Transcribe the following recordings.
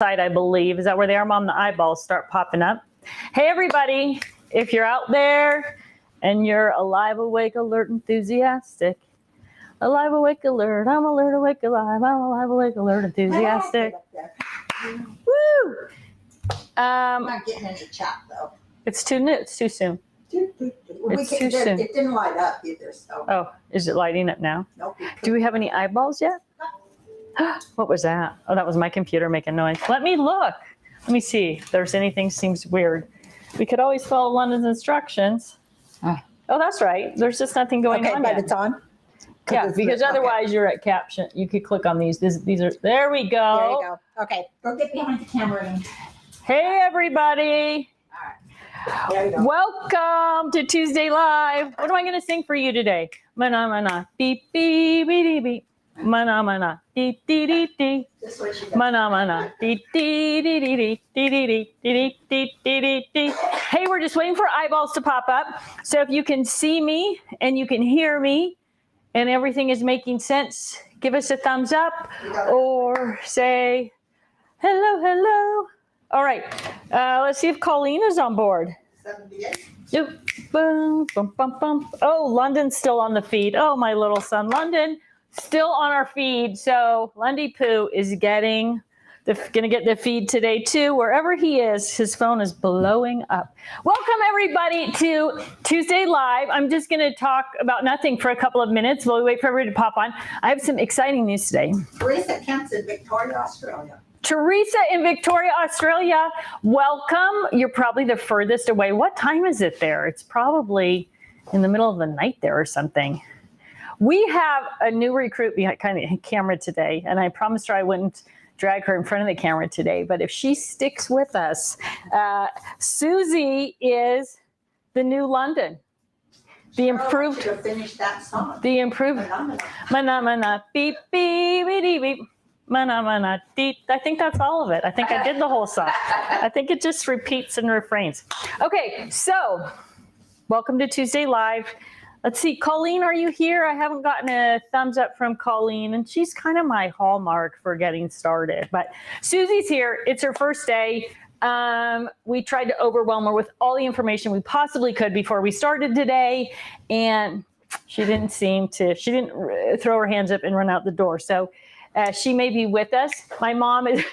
side, I believe. Is that where they are, Mom? The eyeballs start popping up. Hey, everybody. If you're out there and you're alive, awake, alert, enthusiastic. Alive, awake, alert. I'm alert, awake, alive. I'm alive, awake, alert, enthusiastic. Woo! I'm not getting any chat, though. It's too new. It's too soon. It's too soon. It didn't light up either, so. Oh, is it lighting up now? Nope. Do we have any eyeballs yet? What was that? Oh, that was my computer making noise. Let me look. Let me see if there's anything seems weird. We could always follow London's instructions. Oh, that's right. There's just nothing going on but yet. it's on? Yeah, because otherwise you're at caption. You could click on these. These are, there we go. There you go. Okay, go get behind the camera. And... Hey, everybody. There you go. Welcome to Tuesday Live. What am I going to sing for you today? Mana, mana, beep, beep, beep, beep. Mana, mana, dee, dee, dee, dee. Mana, mana, dee, dee, dee, dee, dee, dee, dee, dee, dee, dee, dee, dee. Hey, we're just waiting for eyeballs to pop up. So if you can see me and you can hear me and everything is making sense, give us a thumbs up or say hello, hello. All right, let's see if Colleen is on board. 78. Yep. Boom, bum, bum, bum. Oh, London's still on the feed. Oh, my little son, London, still on our feed. So Lundy Poo is gonna get the feed today too. Wherever he is, his phone is blowing up. Welcome everybody to Tuesday Live. I'm just gonna talk about nothing for a couple of minutes while we wait for everybody to pop on. I have some exciting news today. Teresa Kent's in Victoria, Australia. Teresa in Victoria, Australia, welcome. You're probably the furthest away. What time is it there? It's probably in the middle of the night there or something. We have a new recruit behind the camera today, and I promised her I wouldn't drag her in front of the camera today, but if she sticks with us, Susie is the new London. The improved, finish that song. The improved, mana, mana, beep, beep, beep, beep. Mana, mana, dee. I think that's all of it. I think I did the whole song. I think it just repeats and refrains. Okay, so welcome to Tuesday Live. Let's see, Colleen, are you here? I haven't gotten a thumbs up from Colleen, and she's kind of my hallmark for getting started. But Susie's here. It's her first day. We tried to overwhelm her with all the information we possibly could before we started today, and she didn't throw her hands up and run out the door. So she may be with us. My mom is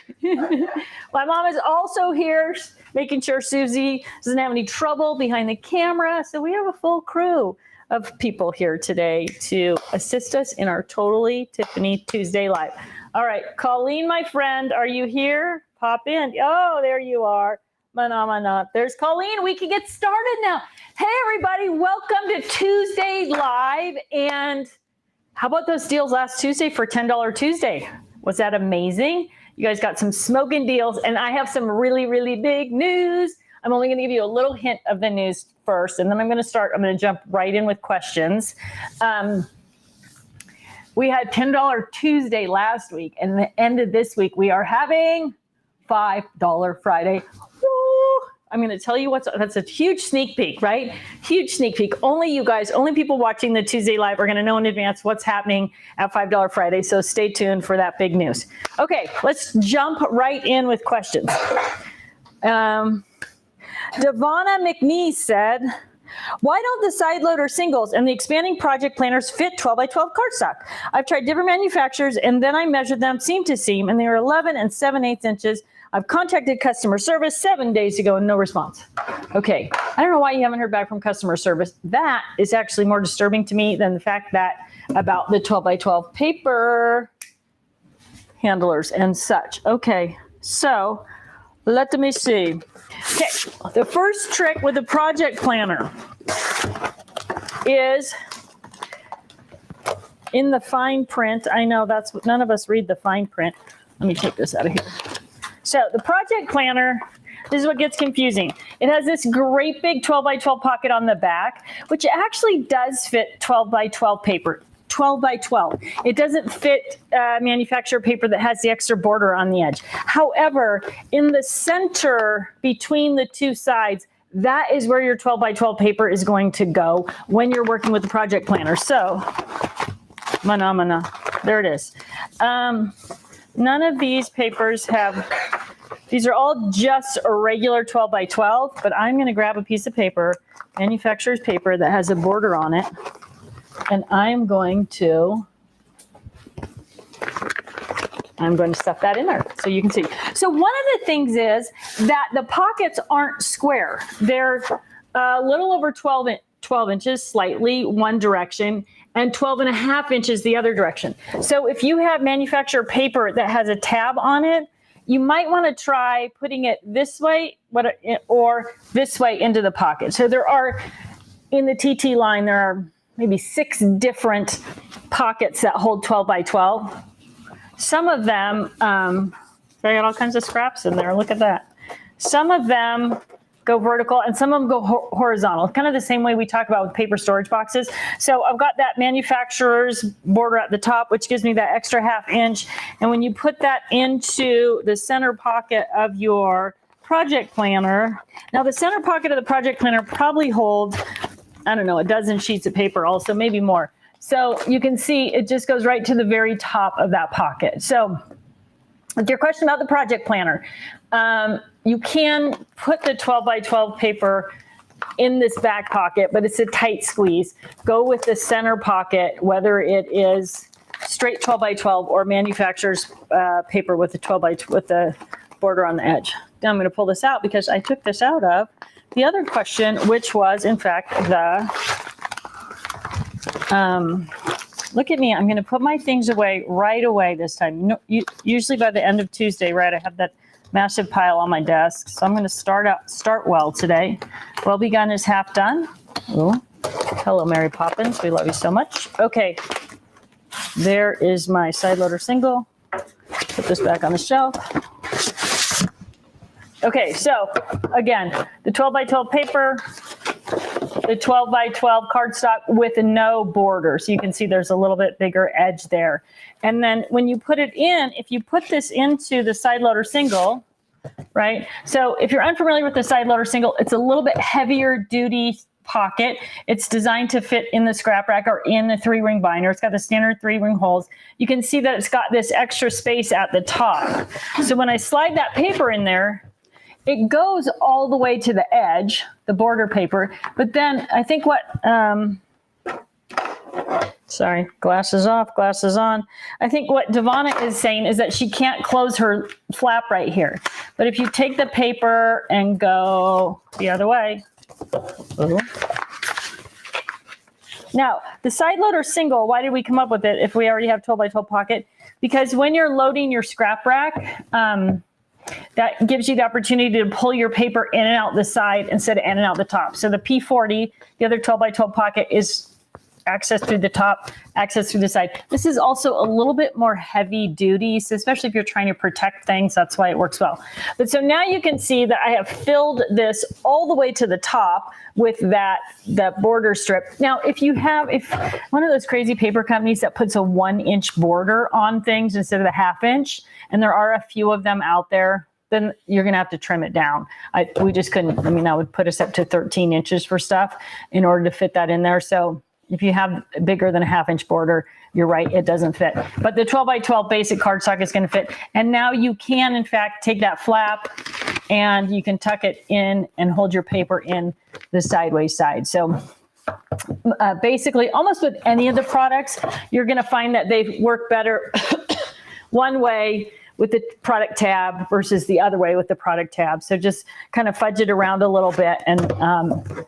also here, making sure Susie doesn't have any trouble behind the camera. So we have a full crew of people here today to assist us in our Totally Tiffany Tuesday Live. All right, Colleen, my friend, are you here? Pop in. Oh, there you are. Mana, mana. There's Colleen. We can get started now. Hey, everybody, welcome to Tuesday Live. And how about those deals last Tuesday for $10 Tuesday? Was that amazing? You guys got some smoking deals, and I have some really, really big news. I'm only going to give you a little hint of the news first, and then I'm going to jump right in with questions. We had $10 Tuesday last week, and at the end of this week, we are having $5 Friday. Woo! I'm going to tell you that's a huge sneak peek, right? Huge sneak peek. Only you guys, only people watching the Tuesday Live are going to know in advance what's happening at $5 Friday. So stay tuned for that big news. Okay, let's jump right in with questions. Devonna McNee said, why don't the side loader singles and the expanding project planners fit 12 by 12 cardstock? I've tried different manufacturers and then I measured them seam to seam and they are 11 and 7/8 inches. I've contacted customer service 7 days ago and no response. Okay, I don't know why you haven't heard back from customer service. That is actually more disturbing to me than the fact that about the 12 by 12 paper handlers and such. Okay, so let me see. Okay, the first trick with the project planner is in the fine print. I know that's what none of us read the fine print. Let me take this out of here. So the project planner, this is what gets confusing. It has this great big 12 by 12 pocket on the back, which actually does fit 12 by 12 paper. 12 by 12. It doesn't fit manufacturer paper that has the extra border on the edge. However, in the center between the two sides, that is where your 12 by 12 paper is going to go when you're working with the project planner. So, there it is. None of these papers have These are all just a regular 12 by 12, but I'm going to grab a piece of paper, manufacturer's paper that has a border on it, and I'm going to stuff that in there so you can see. So one of the things is that the pockets aren't square. They're a little over 12 inches, slightly one direction, and 12.5 inches the other direction. So if you have manufacturer paper that has a tab on it, you might want to try putting it this way or this way into the pocket. So there are, in the TT line, there are maybe 6 different pockets that hold 12 by 12. Some of them, they got all kinds of scraps in there. Look at that. Some of them go vertical and some of them go horizontal, kind of the same way we talk about with paper storage boxes. So I've got that manufacturer's border at the top, which gives me that extra 1/2 inch. And when you put that into the center pocket of your project planner, now the center pocket of the project planner probably holds, I don't know, a dozen sheets of paper also, maybe more. So you can see it just goes right to the very top of that pocket. So with your question about the project planner, you can put the 12 by 12 paper in this back pocket, but it's a tight squeeze. Go with the center pocket, whether it is straight 12 by 12 or manufacturer's paper with the 12 by with the border on the edge. Now I'm going to pull this out because I took this out of the other question, which was in fact the look at me. I'm going to put my things away right away this time. Usually by the end of Tuesday, right, I have that massive pile on my desk. So I'm going to start well today. Well begun is half done. Ooh. Hello, Mary Poppins. We love you so much. Okay. There is my side loader single. Put this back on the shelf. Okay, so again, the 12 by 12 paper, the 12 by 12 cardstock with no border. So you can see there's a little bit bigger edge there. And then when you put it in, if you put this into the side loader single, right? So if you're unfamiliar with the side loader single, it's a little bit heavier duty pocket. It's designed to fit in the scrap rack or in the 3-ring binder. It's got the standard 3-ring holes. You can see that it's got this extra space at the top. So when I slide that paper in there, it goes all the way to the edge, the border paper, but then I think what, sorry, glasses off, glasses on. I think what Devonna is saying is that she can't close her flap right here. But if you take the paper and go the other way. Now, the side loader single, why did we come up with it if we already have 12 by 12 pocket? Because when you're loading your scrap rack, that gives you the opportunity to pull your paper in and out the side instead of in and out the top. So the P40, the other 12 by 12 pocket, is access through the top, access through the side. This is also a little bit more heavy duty, so especially if you're trying to protect things, that's why it works well. But so now you can see that I have filled this all the way to the top with that border strip. Now, if one of those crazy paper companies that puts a 1-inch border on things instead of a 1/2 inch, and there are a few of them out there, then you're going to have to trim it down. We just couldn't, that would put us up to 13 inches for stuff in order to fit that in there. So if you have bigger than a 1/2 inch border, you're right, it doesn't fit. But the 12 by 12 basic cardstock is going to fit. And now you can, in fact, take that flap and you can tuck it in and hold your paper in the sideways side. So basically, almost with any of the products, you're going to find that they work better one way with the product tab versus the other way with the product tab. So just kind of fudge it around a little bit and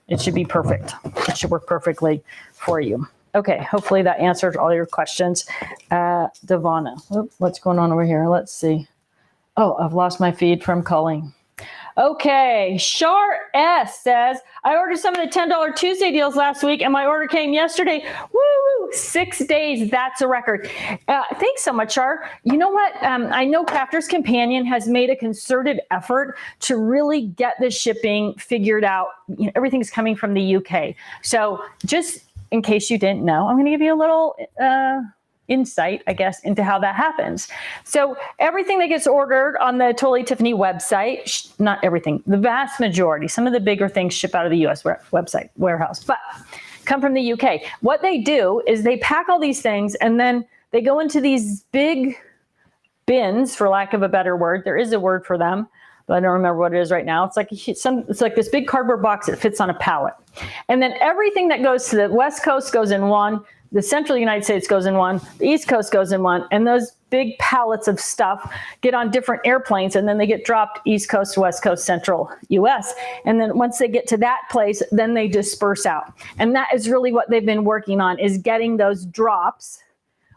it should be perfect. It should work perfectly for you. Okay, hopefully that answered all your questions. Devonna, what's going on over here? Let's see. Oh, I've lost my feed from culling. Okay, Shar S says, I ordered some of the $10 Tuesday deals last week and my order came yesterday. Woo, 6 days, that's a record. Thanks so much, Shar. You know what? I know Crafter's Companion has made a concerted effort to really get the shipping figured out. Everything's coming from the UK. So just in case you didn't know, I'm going to give you a little insight, I guess, into how that happens. So everything that gets ordered on the Totally Tiffany website, not everything, the vast majority, some of the bigger things ship out of the US website warehouse, but come from the UK. What they do is they pack all these things and then they go into these big bins, for lack of a better word. There is a word for them, but I don't remember what it is right now. It's like this big cardboard box that fits on a pallet. And then everything that goes to the West Coast goes in one, the central United States goes in one, the East Coast goes in one, and those big pallets of stuff get on different airplanes, and then they get dropped East Coast, West Coast, Central US. And then once they get to that place, then they disperse out. And that is really what they've been working on, is getting those drops.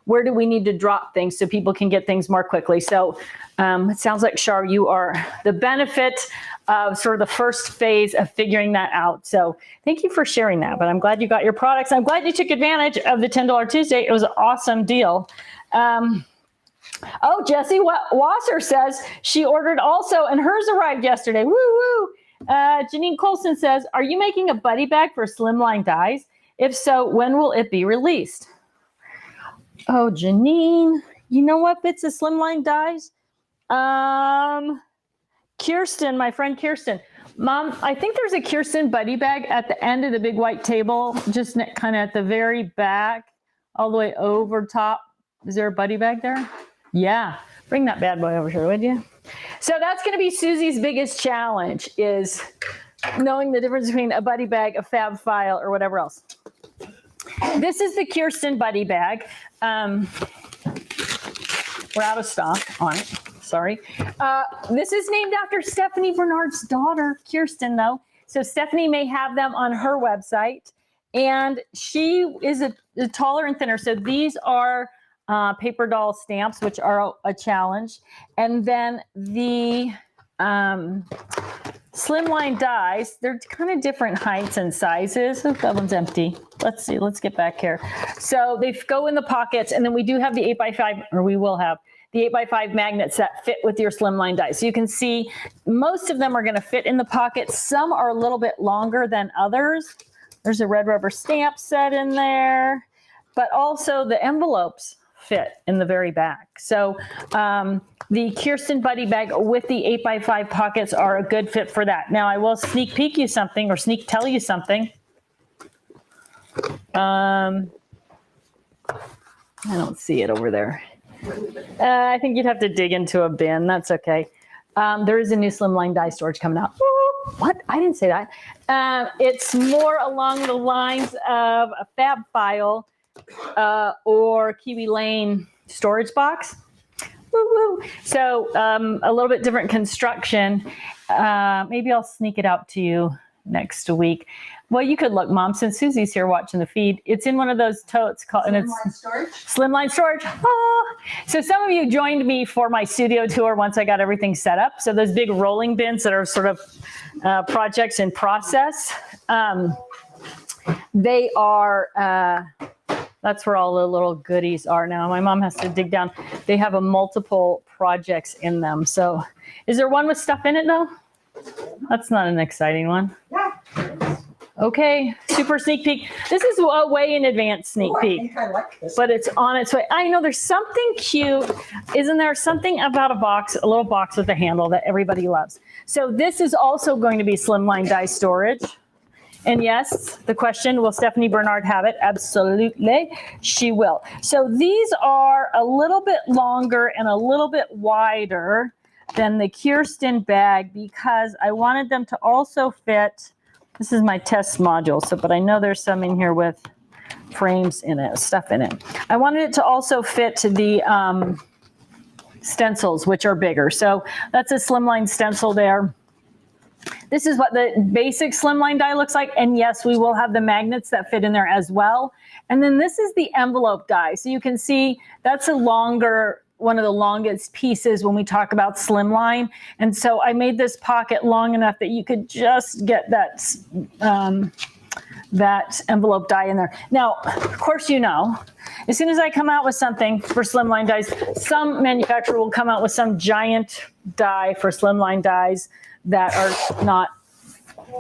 Where do we need to drop things so people can get things more quickly? So it sounds like, Shar, you are the benefit of sort of the first phase of figuring that out. So thank you for sharing that. But I'm glad you got your products. I'm glad you took advantage of the $10 Tuesday. It was an awesome deal. Oh, Jessie Wasser says she ordered also, and hers arrived yesterday. Woo woo. Janine Colson says, are you making a buddy bag for Slimline Dies? If so, when will it be released? Oh, Janine, you know what fits a Slimline Dies? Kirsten, my friend Kirsten. Mom, I think there's a Kirsten buddy bag at the end of the big white table, just kind of at the very back, all the way over top. Is there a buddy bag there? Yeah, bring that bad boy over here, would you? So that's going to be Susie's biggest challenge, is knowing the difference between a buddy bag, a fab file, or whatever else. This is the Kirsten buddy bag. We're out of stock on it. Sorry. This is named after Stephanie Bernard's daughter, Kirsten, though. So Stephanie may have them on her website. And she is a taller and thinner. So these are paper doll stamps, which are a challenge. And then the Slimline Dies, they're kind of different heights and sizes. Oh, that one's empty. Let's see. Let's get back here. So they go in the pockets, and then we do have the 8x5, or we will have the 8x5 magnets that fit with your Slimline Dies. So you can see most of them are going to fit in the pocket. Some are a little bit longer than others. There's a red rubber stamp set in there, but also the envelopes fit in the very back. So the Kirsten buddy bag with the 8x5 pockets are a good fit for that. Now I will sneak peek you something, or sneak tell you something. I don't see it over there. I think you'd have to dig into a bin. That's okay. There is a new Slimline die storage coming out. What? I didn't say that. It's more along the lines of a fab file or Kiwi Lane storage box. Woo woo. So a little bit different construction. Maybe I'll sneak it out to you next week. Well, you could look, Mom, since Susie's here watching the feed. It's in one of those totes called, and it's Slimline Storage. Oh. So some of you joined me for my studio tour once I got everything set up. So those big rolling bins that are sort of projects in process, they are, that's where all the little goodies are now. My mom has to dig down. They have a multiple projects in them. So is there one with stuff in it though? That's not an exciting one. Yeah. Okay, super sneak peek. This is a way in advance sneak peek. I think I like this. But it's on its way. I know there's something cute. Isn't there something about a box, a little box with a handle that everybody loves? So this is also going to be Slimline die storage. And yes, the question, will Stephanie Bernard have it? Absolutely, she will. So these are a little bit longer and a little bit wider than the Kirsten bag because I wanted them to also fit. This is my test module, but I know there's some in here with frames in it, stuff in it. I wanted it to also fit the stencils, which are bigger. So that's a Slimline stencil there. This is what the basic Slimline die looks like. And yes, we will have the magnets that fit in there as well. And then this is the envelope die. So you can see that's a longer, one of the longest pieces when we talk about Slimline. And so I made this pocket long enough that you could just get that, that envelope die in there. Now, of course, you know, as soon as I come out with something for Slimline dies, some manufacturer will come out with some giant die for Slimline dies that are not,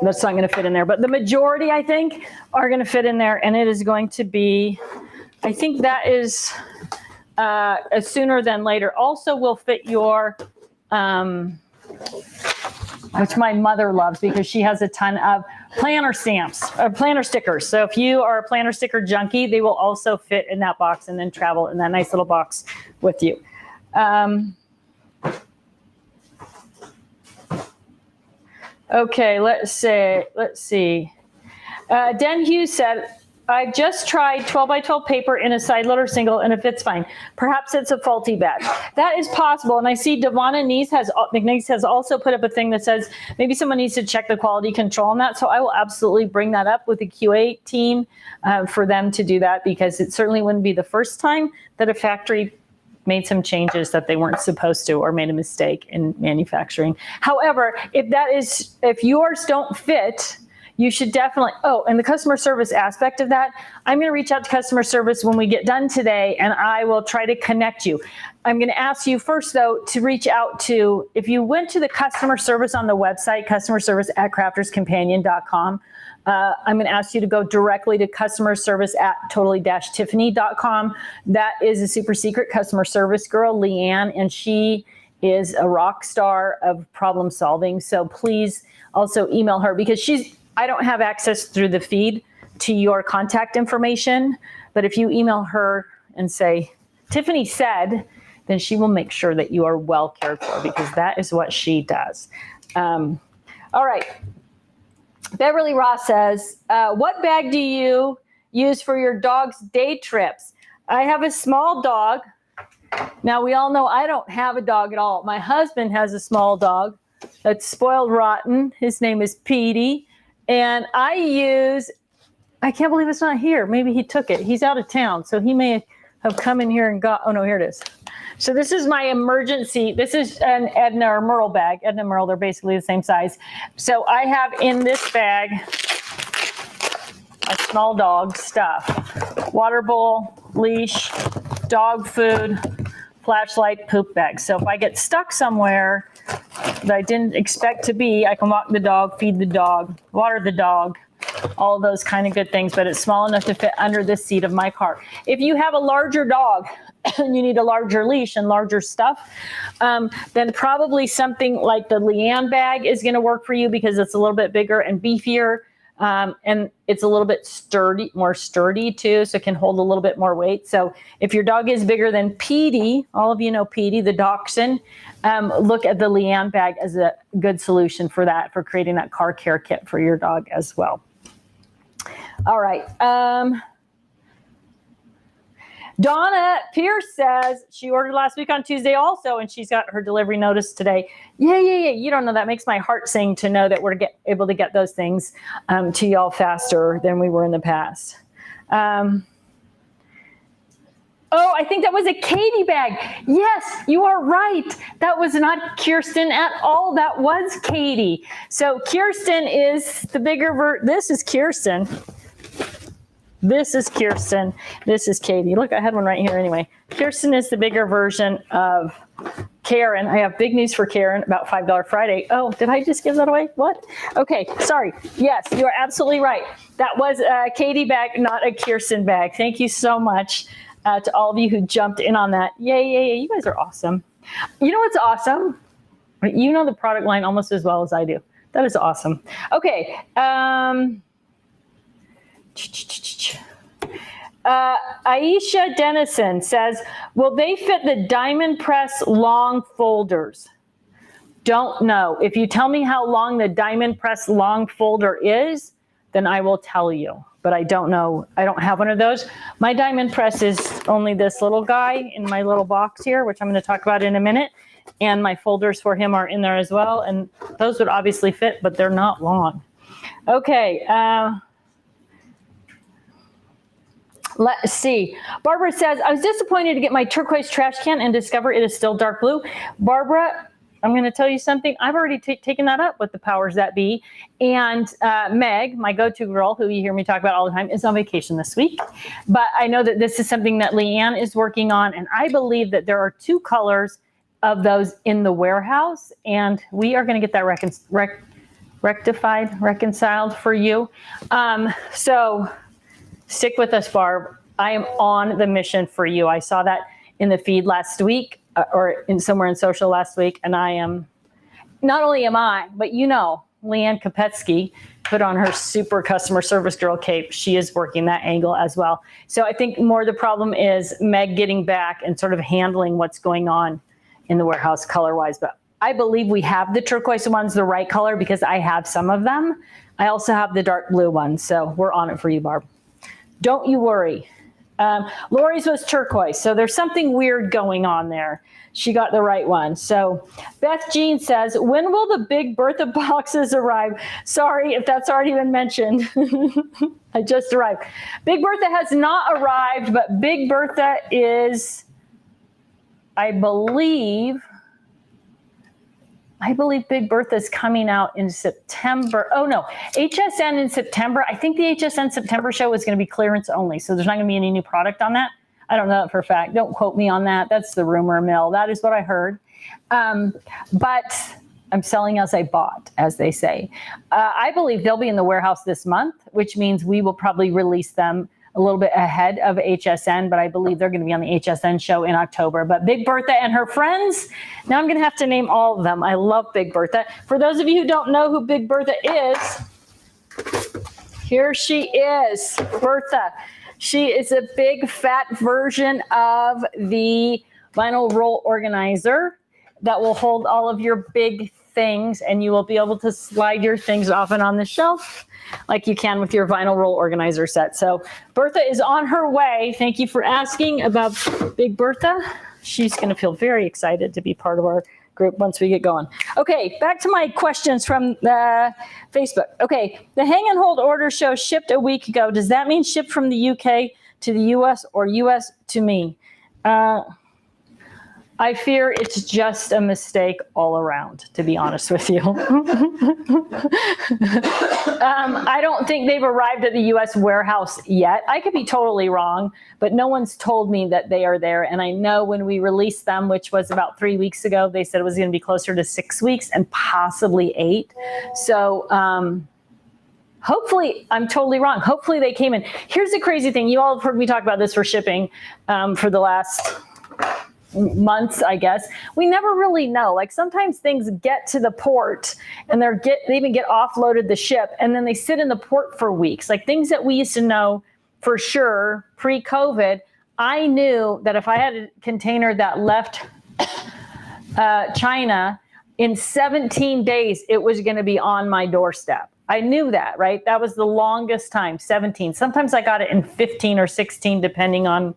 that's not going to fit in there. But the majority, I think, are going to fit in there. And it is going to be, I think that is sooner than later. Also will fit your, which my mother loves because she has a ton of planner stamps, or planner stickers. So if you are a planner sticker junkie, they will also fit in that box and then travel in that nice little box with you. Okay, let's see. Den Hughes said, I just tried 12 by 12 paper in a side loader single and it fits fine. Perhaps it's a faulty bag. That is possible. And I see Devonna McNeese has also put up a thing that says maybe someone needs to check the quality control on that. So I will absolutely bring that up with the QA team for them to do that, because it certainly wouldn't be the first time that a factory made some changes that they weren't supposed to or made a mistake in manufacturing. However, if yours don't fit, you should definitely, and the customer service aspect of that, I'm going to reach out to customer service when we get done today, and I will try to connect you. I'm going to ask you first, though, to reach out to, if you went to the customer service on the website, customerservice@crafterscompanion.com, I'm going to ask you to go directly to customer service at totally-tiffany.com. That is a super secret customer service girl, Leanne, and she is a rock star of problem solving. So please also email her, because I don't have access through the feed to your contact information, but if you email her and say, Tiffany said, then she will make sure that you are well cared for, because that is what she does. All right. Beverly Ross says, what bag do you use for your dog's day trips? I have a small dog. Now, we all know I don't have a dog at all. My husband has a small dog that's spoiled rotten. His name is Petey. And I can't believe it's not here. Maybe he took it. He's out of town, so he may have come in here and got, oh no, here it is. So this is my emergency. This is an Edna or Merle bag. Edna and Merle, they're basically the same size. So I have in this bag a small dog stuff. Water bowl, leash, dog food, flashlight, poop bag. So if I get stuck somewhere that I didn't expect to be, I can walk the dog, feed the dog, water the dog, all those kind of good things, but it's small enough to fit under the seat of my car. If you have a larger dog and you need a larger leash and larger stuff, then probably something like the Leanne bag is going to work for you, because it's a little bit bigger and beefier. And it's a little bit more sturdy too, so it can hold a little bit more weight. So if your dog is bigger than Petey, all of you know Petey, the dachshund, look at the Leanne bag as a good solution for that, for creating that car care kit for your dog as well. All right. Donna Pierce says she ordered last week on Tuesday also, and she's got her delivery notice today. Yeah. You don't know. That makes my heart sing to know that we're able to get those things to y'all faster than we were in the past. I think that was a Katie bag. Yes, you are right. That was not Kirsten at all. That was Katie. So Kirsten is the bigger this is Kirsten. This is Kirsten. This is Katie. Look, I had one right here anyway. Kirsten is the bigger version of Karen. I have big news for Karen about $5 Friday. Oh, did I just give that away? What? Okay, sorry. Yes, you are absolutely right. That was a Katie bag, not a Kirsten bag. Thank you so much to all of you who jumped in on that. Yay. You guys are awesome. You know what's awesome? You know the product line almost as well as I do. That is awesome. Okay. Aisha Dennison says, will they fit the diamond press long folders? Don't know. If you tell me how long the diamond press long folder is, then I will tell you. But I don't know. I don't have one of those. My diamond press is only this little guy in my little box here, which I'm going to talk about in a minute. And my folders for him are in there as well. And those would obviously fit, but they're not long. Okay. Let's see. Barbara says, I was disappointed to get my turquoise trash can and discover it is still dark blue. Barbara, I'm going to tell you something. I've already taken that up with the powers that be. And Meg, my go-to girl, who you hear me talk about all the time, is on vacation this week. But I know that this is something that Leanne is working on. And I believe that there are 2 colors of those in the warehouse. And we are going to get that reconciled for you. So stick with us, Barb. I am on the mission for you. I saw that in the feed last week, or somewhere in social last week. And I am, not only am I, but you know, Leanne Kopetsky put on her super customer service girl cape. She is working that angle as well. So I think more the problem is Meg getting back and sort of handling what's going on in the warehouse color-wise. But I believe we have the turquoise ones, the right color, because I have some of them. I also have the dark blue ones, so we're on it for you, Barb. Don't you worry. Lori's was turquoise, so there's something weird going on there. She got the right one. So Beth Jean says, when will the Big Bertha boxes arrive? Sorry if that's already been mentioned. I just arrived. Big Bertha has not arrived, but Big Bertha is, I believe Big Bertha is coming out in September. Oh no, HSN in September. I think the HSN September show is going to be clearance only. So there's not going to be any new product on that. I don't know that for a fact. Don't quote me on that. That's the rumor mill. That is what I heard. But I'm selling as I bought, as they say. I believe they'll be in the warehouse this month, which means we will probably release them a little bit ahead of HSN, but I believe they're going to be on the HSN show in October. But Big Bertha and her friends, now I'm going to have to name all of them. I love Big Bertha. For those of you who don't know who Big Bertha is, here she is, Bertha. She is a big fat version of the vinyl roll organizer that will hold all of your big things, and you will be able to slide your things off and on the shelf like you can with your vinyl roll organizer set. So Bertha is on her way. Thank you for asking about Big Bertha. She's going to feel very excited to be part of our group once we get going. Okay, back to my questions from Facebook. Okay, the hang and hold order show shipped a week ago. Does that mean shipped from the UK to the US or US to me? I fear it's just a mistake all around, to be honest with you. I don't think they've arrived at the US warehouse yet. I could be totally wrong, but no one's told me that they are there. And I know when we released them, which was about 3 weeks ago, they said it was going to be closer to 6 weeks and possibly 8. So hopefully I'm totally wrong. Hopefully they came in. Here's the crazy thing. You all have heard me talk about this for shipping for the last months, I guess. We never really know. Like sometimes things get to the port and they even get offloaded the ship and then they sit in the port for weeks. Like things that we used to know for sure pre-COVID, I knew that if I had a container that left China in 17 days, it was going to be on my doorstep. I knew that, right? That was the longest time, 17. Sometimes I got it in 15 or 16, depending on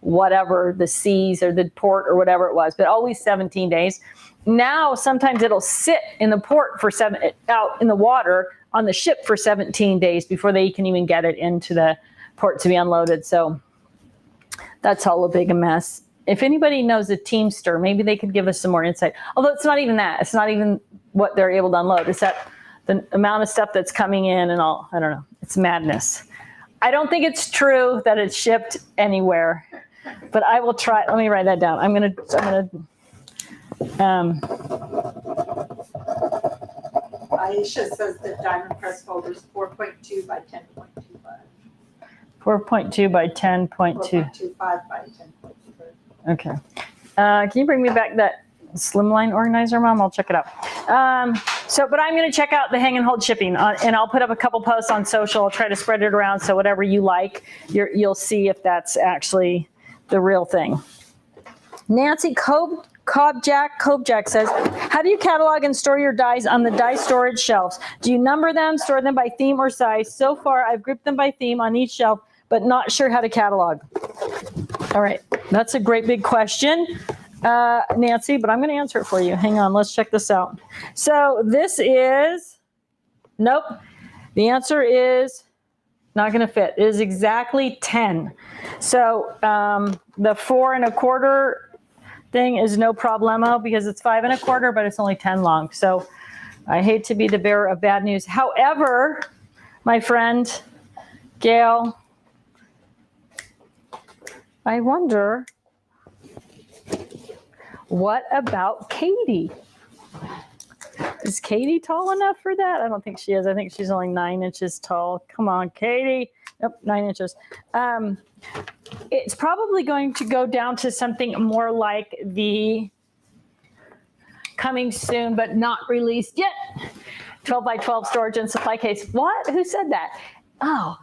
whatever the seas or the port or whatever it was, but always 17 days. Now, sometimes it'll sit in the port for out in the water on the ship for 17 days before they can even get it into the port to be unloaded. So that's all a big mess. If anybody knows a Teamster, maybe they could give us some more insight. Although it's not even that. It's not even what they're able to unload. It's that the amount of stuff that's coming in and all. I don't know. It's madness. I don't think it's true that it's shipped anywhere. But I will try. Let me write that down. Aisha says that diamond press holder is 4.2 by 10.25. 4.2 by 10.2. 4.25 by 10.25. Okay. Can you bring me back that Slimline organizer, Mom? I'll check it out. But I'm going to check out the hang and hold shipping, and I'll put up a couple posts on social. I'll try to spread it around, so whatever you like, you'll see if that's actually the real thing. Nancy Kobjak says, how do you catalog and store your dies on the die storage shelves? Do you number them, store them by theme or size? So far, I've grouped them by theme on each shelf, but not sure how to catalog. All right, that's a great big question, Nancy, but I'm going to answer it for you. Hang on, let's check this out. So this is, nope, the answer is not going to fit. It is exactly 10. So the 4 1/4 thing is no problemo because it's 5 1/4, but it's only 10 long. So I hate to be the bearer of bad news. However, my friend Gail, I wonder, what about Katie? Is Katie tall enough for that? I don't think she is. I think she's only 9 inches tall. Come on, Katie. Nope, 9 inches. It's probably going to go down to something more like the coming soon but not released yet 12 by 12 storage and supply case. What? Who said that? Oh,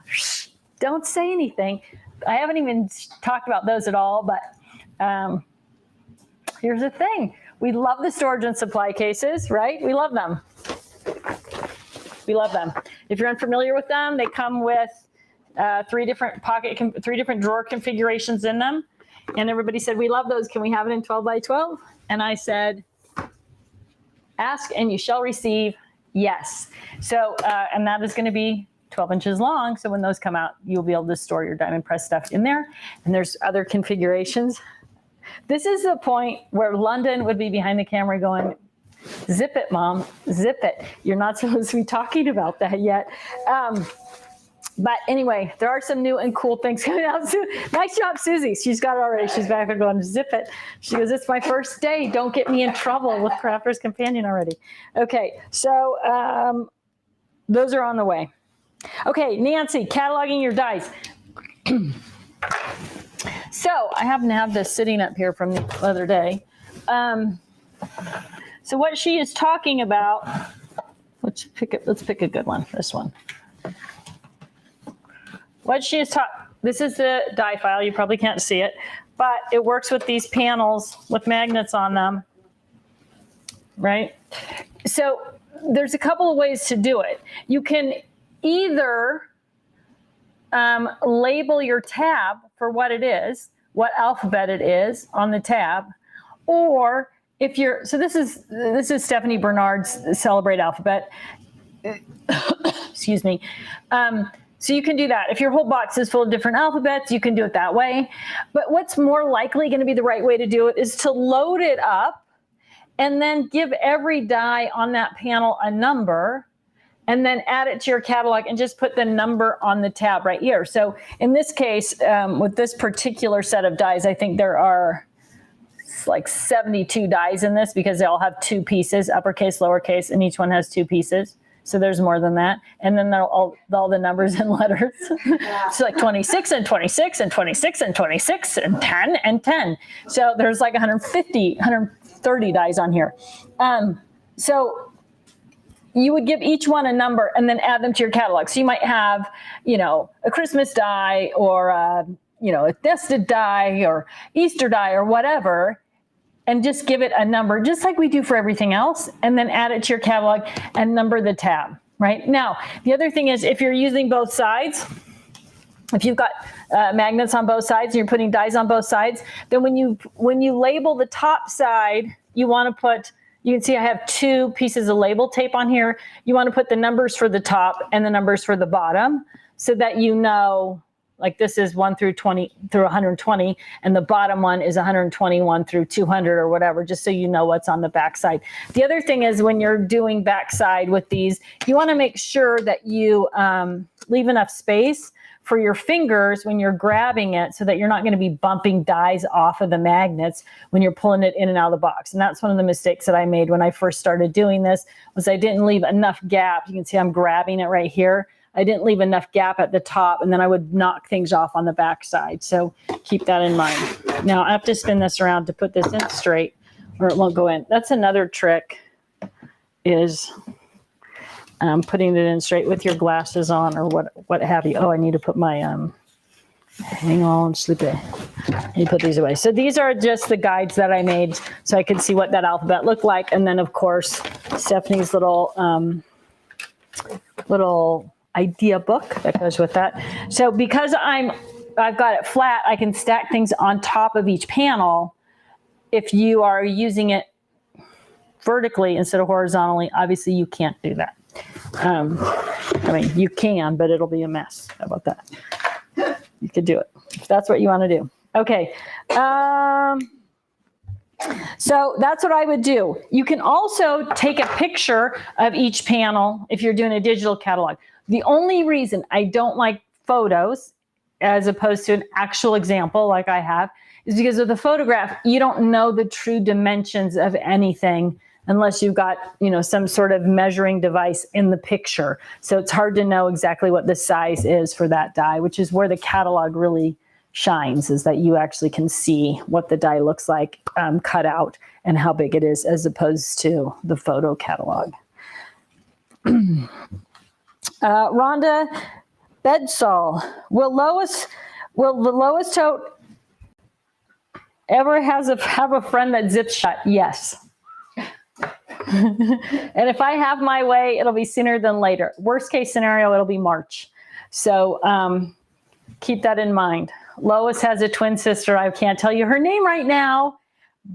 don't say anything. I haven't even talked about those at all, but here's the thing. We love the storage and supply cases, right? We love them. We love them. If you're unfamiliar with them, they come with three different drawer configurations in them. And everybody said, we love those. Can we have it in 12 by 12? And I said, ask and you shall receive. Yes. So, and that is going to be 12 inches long. So when those come out, you'll be able to store your diamond press stuff in there. And there's other configurations. This is the point where London would be behind the camera going, zip it, Mom, zip it. You're not supposed to be talking about that yet. But anyway, there are some new and cool things coming out soon. Nice job, Susie. She's got it already. She's back there going, zip it. She goes, it's my first day. Don't get me in trouble with Crafter's Companion already. Okay, so those are on the way. Okay, Nancy, cataloging your dies. So I happen to have this sitting up here from the other day. So what she is talking about, let's pick a good one, this one. What she is this is the die file, you probably can't see it, but it works with these panels with magnets on them, right? So there's a couple of ways to do it. You can either label your tab for what it is, what alphabet it is on the tab, or if you're, so this is Stephanie Bernard's Celebrate Alphabet. Excuse me. So you can do that. If your whole box is full of different alphabets, you can do it that way. But what's more likely going to be the right way to do it is to load it up and then give every die on that panel a number, and then add it to your catalog and just put the number on the tab right here. So in this case, with this particular set of dies, I think there are like 72 dies in this because they all have two pieces, uppercase, lowercase, and each one has two pieces. So there's more than that. And then all the numbers and letters. Yeah. So like 26 and 26 and 26 and 26 and 10 and 10. So there's like 130 dies on here. So you would give each one a number and then add them to your catalog. So you might have, a Christmas die or, a nested die or Easter die or whatever, and just give it a number, just like we do for everything else, and then add it to your catalog and number the tab, right? Now, the other thing is if you're using both sides, if you've got magnets on both sides and you're putting dies on both sides, then when you label the top side, you want to put, you can see I have two pieces of label tape on here. You want to put the numbers for the top and the numbers for the bottom so that you know, like this is 1 through 120, and the bottom one is 121 through 200 or whatever, just so you know what's on the back side. The other thing is when you're doing backside with these, you want to make sure that you leave enough space for your fingers when you're grabbing it so that you're not going to be bumping dies off of the magnets when you're pulling it in and out of the box. And that's one of the mistakes that I made when I first started doing this, was I didn't leave enough gap. You can see I'm grabbing it right here. I didn't leave enough gap at the top, and then I would knock things off on the back side. So keep that in mind. Now I have to spin this around to put this in straight or it won't go in. That's another trick, is putting it in straight with your glasses on or what have you. Oh, I need to put my, hang on, sleepy. Let me put these away. So these are just the guides that I made so I could see what that alphabet looked like. And then of course, Stephanie's little idea book that goes with that. So because I've got it flat, I can stack things on top of each panel. If you are using it vertically instead of horizontally, obviously you can't do that. I mean, you can, but it'll be a mess. How about that? You could do it if that's what you want to do. Okay. So that's what I would do. You can also take a picture of each panel if you're doing a digital catalog. The only reason I don't like photos as opposed to an actual example like I have is because with a photograph, you don't know the true dimensions of anything unless you've got, some sort of measuring device in the picture. So it's hard to know exactly what the size is for that die, which is where the catalog really shines, is that you actually can see what the die looks like cut out and how big it is as opposed to the photo catalog. Rhonda Bedsall, will the lowest tote ever have a friend that zips shut? Yes. And if I have my way, it'll be sooner than later. Worst case scenario, it'll be March. So keep that in mind. Lois has a twin sister. I can't tell you her name right now,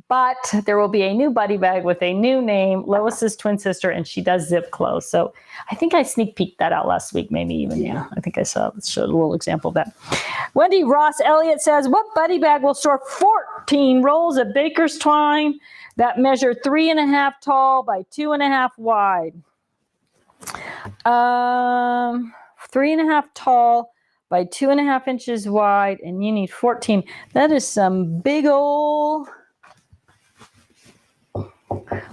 but there will be a new buddy bag with a new name, Lois's twin sister, and she does zip close. So I think I sneak peeked that out last week, maybe even. Yeah, I think I showed a little example of that. Wendy Ross Elliott says, what buddy bag will store 14 rolls of baker's twine that measure 3.5 tall by 2.5 wide? 3.5 tall by 2.5 inches wide, and you need 14. That is some big old...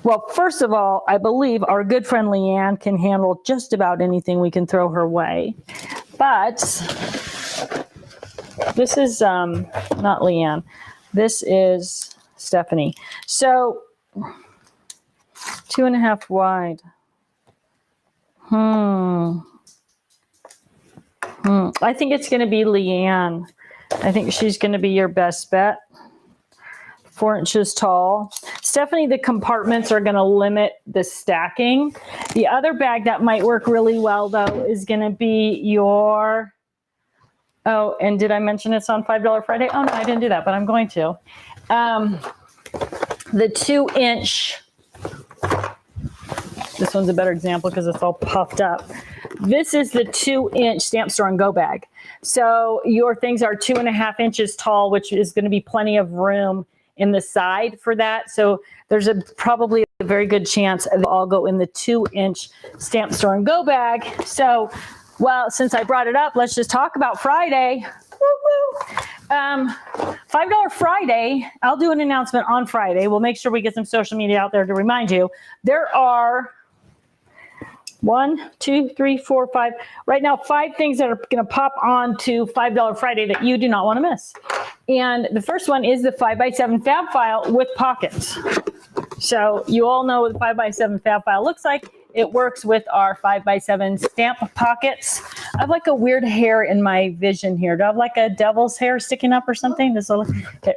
Well, first of all, I believe our good friend Leanne can handle just about anything we can throw her way. But this is not Leanne. This is Stephanie. So 2.5 wide. I think it's going to be Leanne. I think she's going to be your best bet. 4 inches tall. Stephanie, the compartments are going to limit the stacking. The other bag that might work really well, though, is going to be your... Oh, and did I mention it's on $5 Friday? Oh, no, I didn't do that, but I'm going to. The 2-inch... This one's a better example because it's all puffed up. This is the 2-inch Stamp Store and Go bag. So your things are 2.5 inches tall, which is going to be plenty of room in the side for that. So there's probably a very good chance they'll all go in the 2-inch Stamp Store and Go bag. So, well, since I brought it up, let's just talk about Friday. $5 Friday. I'll do an announcement on Friday. We'll make sure we get some social media out there to remind you. There are 1, 2, 3, 4, 5. Right now, 5 things that are going to pop on to $5 Friday that you do not want to miss. And the first one is the 5x7 fab file with pockets. So you all know what the 5x7 fab file looks like. It works with our 5x7 stamp pockets. I have like a weird hair in my vision here. Do I have like a devil's hair sticking up or something? Okay.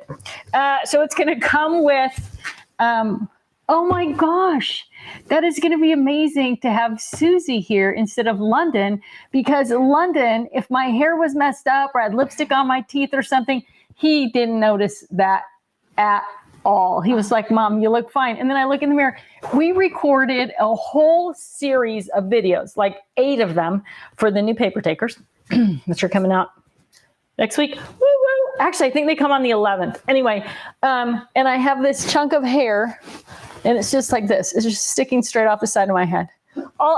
So it's going to come with, oh my gosh, that is going to be amazing to have Susie here instead of London, because London, if my hair was messed up or I had lipstick on my teeth or something, he didn't notice that at all. He was like, Mom, you look fine. And then I look in the mirror. We recorded a whole series of videos, like 8 of them, for the new paper takers, which are coming out next week. Woo-woo. Actually, I think they come on the 11th. Anyway, and I have this chunk of hair, and it's just like this. It's just sticking straight off the side of my head.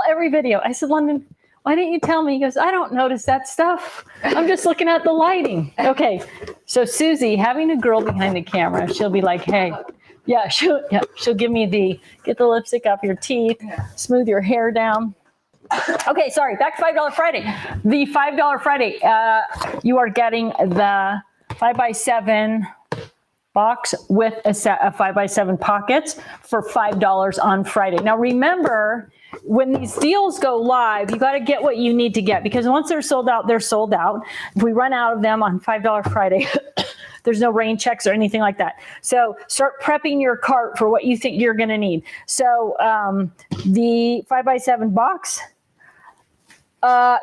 Every video. I said, London, why didn't you tell me? He goes, I don't notice that stuff. I'm just looking at the lighting. Okay. So Susie, having a girl behind the camera, she'll be like, hey, she'll give me get the lipstick off your teeth, smooth your hair down. Okay, sorry, back to $5 Friday. The $5 Friday, you are getting the 5x7 box with a set of 5x7 pockets for $5 on Friday. Now remember, when these deals go live, you got to get what you need to get, because once they're sold out, they're sold out. If we run out of them on $5 Friday, there's no rain checks or anything like that. So start prepping your cart for what you think you're going to need. So the 5x7 box,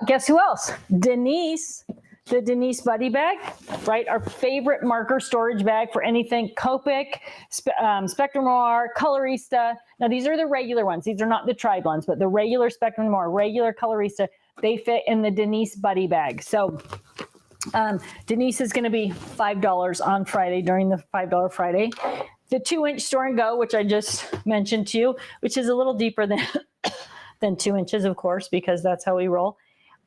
guess who else? Denise. The Denise Buddy Bag, right? Our favorite marker storage bag for anything Copic, Spectrum Noir, Colorista. Now, these are the regular ones. These are not the tried ones, but the regular Spectrum Noir, regular Colorista, they fit in the Denise Buddy Bag. So Denise is going to be $5 on Friday during the $5 Friday. The 2-inch Store and Go, which I just mentioned to you, which is a little deeper than 2 inches, of course, because that's how we roll.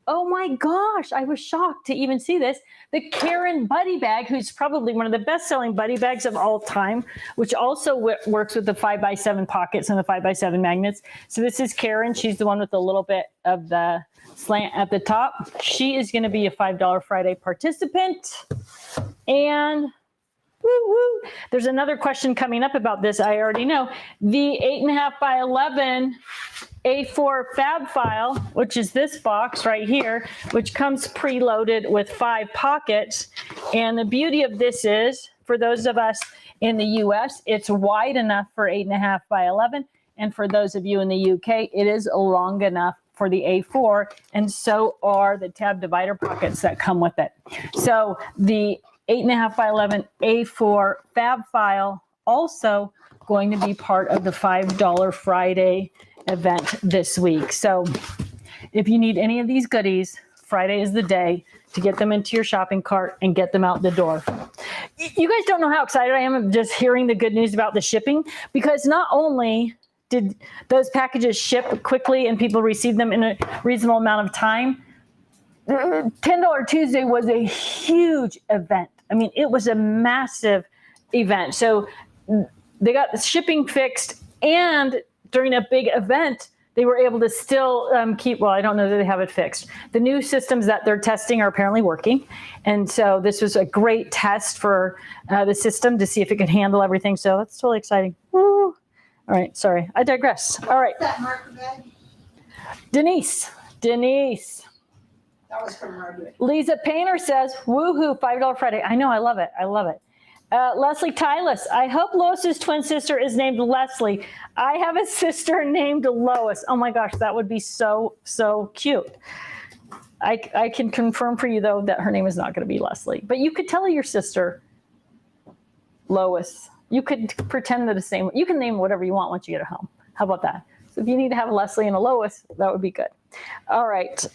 Oh my gosh, I was shocked to even see this. The Karen Buddy Bag, who's probably one of the best-selling buddy bags of all time, which also works with the 5x7 pockets and the 5x7 magnets. So this is Karen. She's the one with a little bit of the slant at the top. She is going to be a $5 Friday participant. And woo-woo, there's another question coming up about this. I already know. The 8.5 by 11 A4 fab file, which is this box right here, which comes preloaded with 5 pockets. And the beauty of this is, for those of us in the US, it's wide enough for 8.5 by 11, And for those of you in the UK, it is long enough for the A4, and so are the tab divider pockets that come with it. So the 8.5 by 11 A4 fab file also going to be part of the $5 Friday event this week. So if you need any of these goodies, Friday is the day to get them into your shopping cart and get them out the door. You guys don't know how excited I am of just hearing the good news about the shipping, because not only did those packages ship quickly and people received them in a reasonable amount of time, $10 Tuesday was a huge event. I mean, it was a massive event. So they got the shipping fixed, and during a big event, they were able to still keep, well, I don't know that they have it fixed. The new systems that they're testing are apparently working. And so this was a great test for the system to see if it could handle everything. So that's totally exciting. Woo. All right, sorry, I digress. All right. That marker bag? Denise. That was from Margaret. Lisa Painter says, woohoo, $5 Friday. I know, I love it. Leslie Tylis, I hope Lois's twin sister is named Leslie. I have a sister named Lois. Oh my gosh, that would be so, so cute. I can confirm for you, though, that her name is not going to be Leslie. But you could tell your sister Lois. You could pretend that it's the same. You can name whatever you want once you get home. How about that? So if you need to have a Leslie and a Lois, that would be good. All right.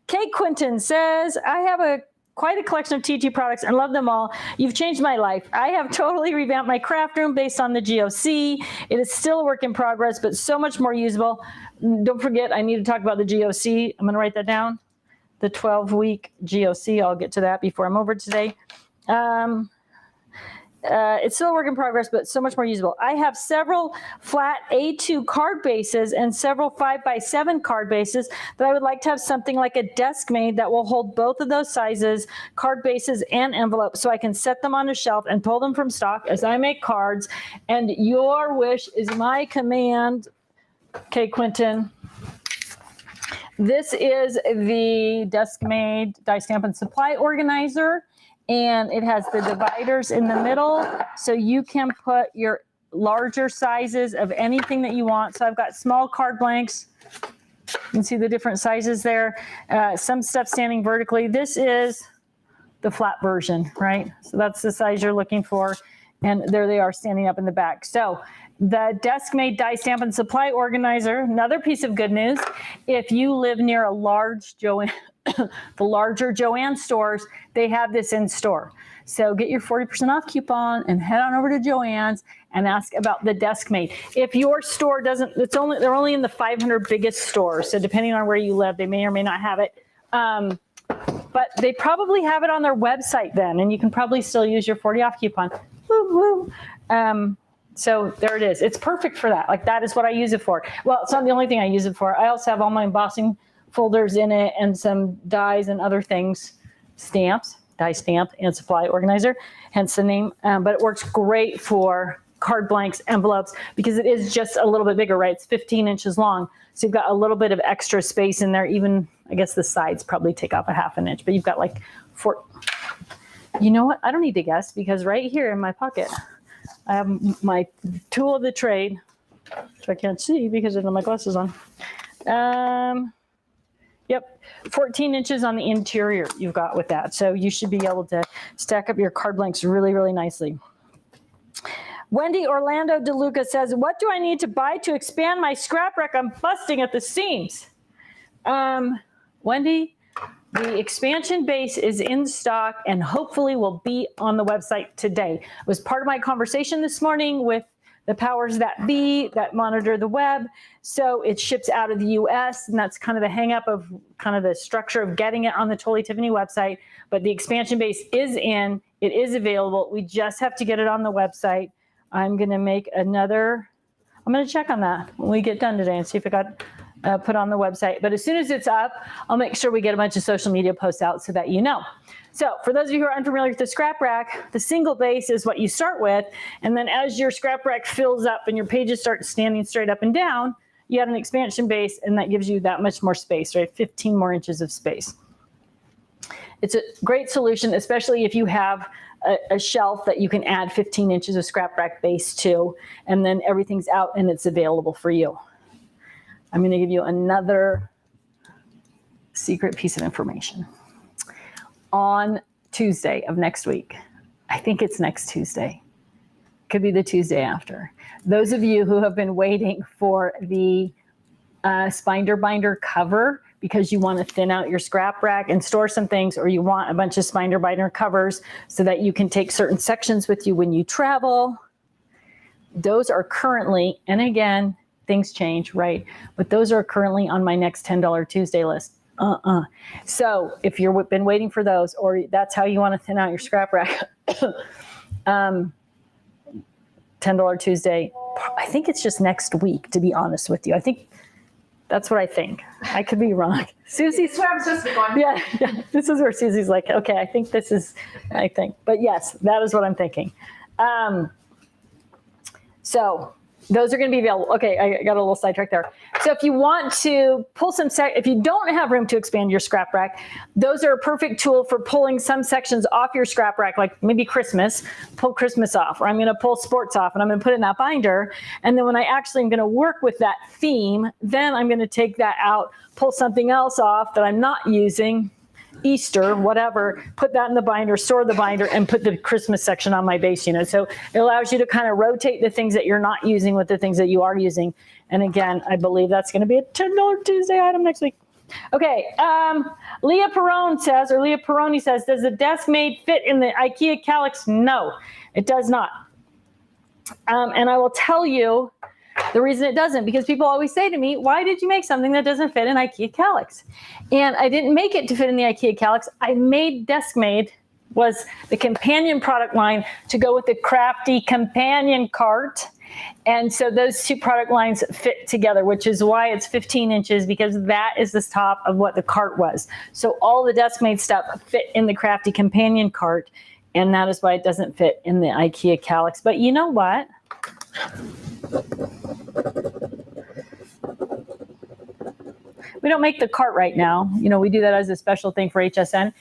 Kate Quinton says, I have quite a collection of TT products and love them all. You've changed my life. I have totally revamped my craft room based on the GOC. It is still a work in progress, but so much more usable. Don't forget, I need to talk about the GOC. I'm going to write that down. The 12-week GOC. I'll get to that before I'm over today. It's still a work in progress, but so much more usable. I have several flat A2 card bases and several 5x7 card bases that I would like to have something like a desk made that will hold both of those sizes, card bases and envelopes, so I can set them on a shelf and pull them from stock as I make cards. And your wish is my command, Kay Quinton. This is the desk made die stamp and supply organizer. And it has the dividers in the middle, so you can put your larger sizes of anything that you want. So I've got small card blanks. You can see the different sizes there. Some stuff standing vertically. This is the flat version, right? So that's the size you're looking for. And there they are standing up in the back. So the desk-made die stamp and supply organizer, another piece of good news, if you live near a large Joann, the larger Joann stores, they have this in store. So get your 40% off coupon and head on over to Joann's and ask about the desk-made. If your store doesn't, they're only in the 500 biggest stores. So depending on where you live, they may or may not have it. But they probably have it on their website then, and you can probably still use your 40 off coupon. Woo, woo. So there it is. It's perfect for that. Like, that is what I use it for. Well, it's not the only thing I use it for. I also have all my embossing folders in it and some dies and other things, stamps, die stamp and supply organizer, hence the name. But it works great for card blanks, envelopes, because it is just a little bit bigger, right? It's 15 inches long. So you've got a little bit of extra space in there. Even, I guess the sides probably take off a half an inch, but you've got like 4. You know what? I don't need to guess, because right here in my pocket, I have my tool of the trade, which I can't see because I don't have my glasses on. Yep, 14 inches on the interior you've got with that. So you should be able to stack up your card blanks really, really nicely. Wendy Orlando DeLuca says, what do I need to buy to expand my scrap rack? I'm busting at the seams. Wendy, the expansion base is in stock and hopefully will be on the website today. It was part of my conversation this morning with the powers that be that monitor the web. So it ships out of the US, and that's kind of the hang up of kind of the structure of getting it on the Totally Tiffany website. But the expansion base is in, it is available. We just have to get it on the website. I'm going to make another, I'm going to check on that when we get done today and see if it got put on the website. But as soon as it's up, I'll make sure we get a bunch of social media posts out so that you know. So for those of you who are unfamiliar with the scrap rack, the single base is what you start with. And then as your scrap rack fills up and your pages start standing straight up and down, you add an expansion base, and that gives you that much more space, right? 15 more inches of space. It's a great solution, especially if you have a shelf that you can add 15 inches of scrap rack base to, and then everything's out and it's available for you. I'm going to give you another secret piece of information. On Tuesday of next week, I think it's next Tuesday, could be the Tuesday after. Those of you who have been waiting for the Spinder Binder cover because you want to thin out your scrap rack and store some things, or you want a bunch of Spinder Binder covers so that you can take certain sections with you when you travel. Those are currently, and again, things change, right? But those are currently on my next $10 Tuesday list. So if you've been waiting for those, or that's how you want to thin out your scrap rack, $10 Tuesday, I think it's just next week, to be honest with you. I think that's what I think. I could be wrong. Susie's where I'm supposed to be going. Yeah, this is where Susie's like, okay, I think this is, I think. But yes, that is what I'm thinking. So those are going to be available. Okay, I got a little sidetracked there. So if you want to pull some, if you don't have room to expand your scrap rack, those are a perfect tool for pulling some sections off your scrap rack, like maybe Christmas, pull Christmas off, or I'm going to pull sports off and I'm going to put it in that binder. And then when I actually am going to work with that theme, then I'm going to take that out, pull something else off that I'm not using, Easter, whatever, put that in the binder, store the binder, and put the Christmas section on my base unit. So it allows you to kind of rotate the things that you're not using with the things that you are using. And again, I believe that's going to be a $10 Tuesday item next week. Okay, Leah Peroni says, does the desk made fit in the IKEA Calyx? No, it does not. And I will tell you the reason it doesn't, because people always say to me, why did you make something that doesn't fit in IKEA Calyx? And I didn't make it to fit in the IKEA Calyx. I made Desk Made, was the companion product line to go with the Crafty companion cart. And so those two product lines fit together, which is why it's 15 inches, because that is the top of what the cart was. So all the Desk Made stuff fit in the Crafty companion cart, and that is why it doesn't fit in the IKEA Calyx. But you know what? We don't make the cart right now. You know, we do that as a special thing for HSN.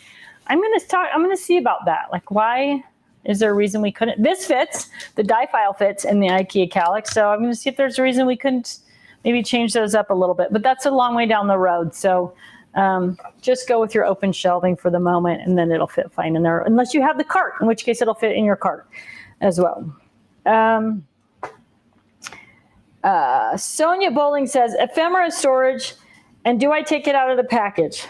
I'm going to see about that. Like, why is there a reason we couldn't? This fits, the die file fits in the IKEA Calyx. So I'm going to see if there's a reason we couldn't maybe change those up a little bit, but that's a long way down the road. So just go with your open shelving for the moment, and then it'll fit fine in there, unless you have the cart, in which case it'll fit in your cart as well. Sonia Bowling says, ephemera storage, and do I take it out of the package?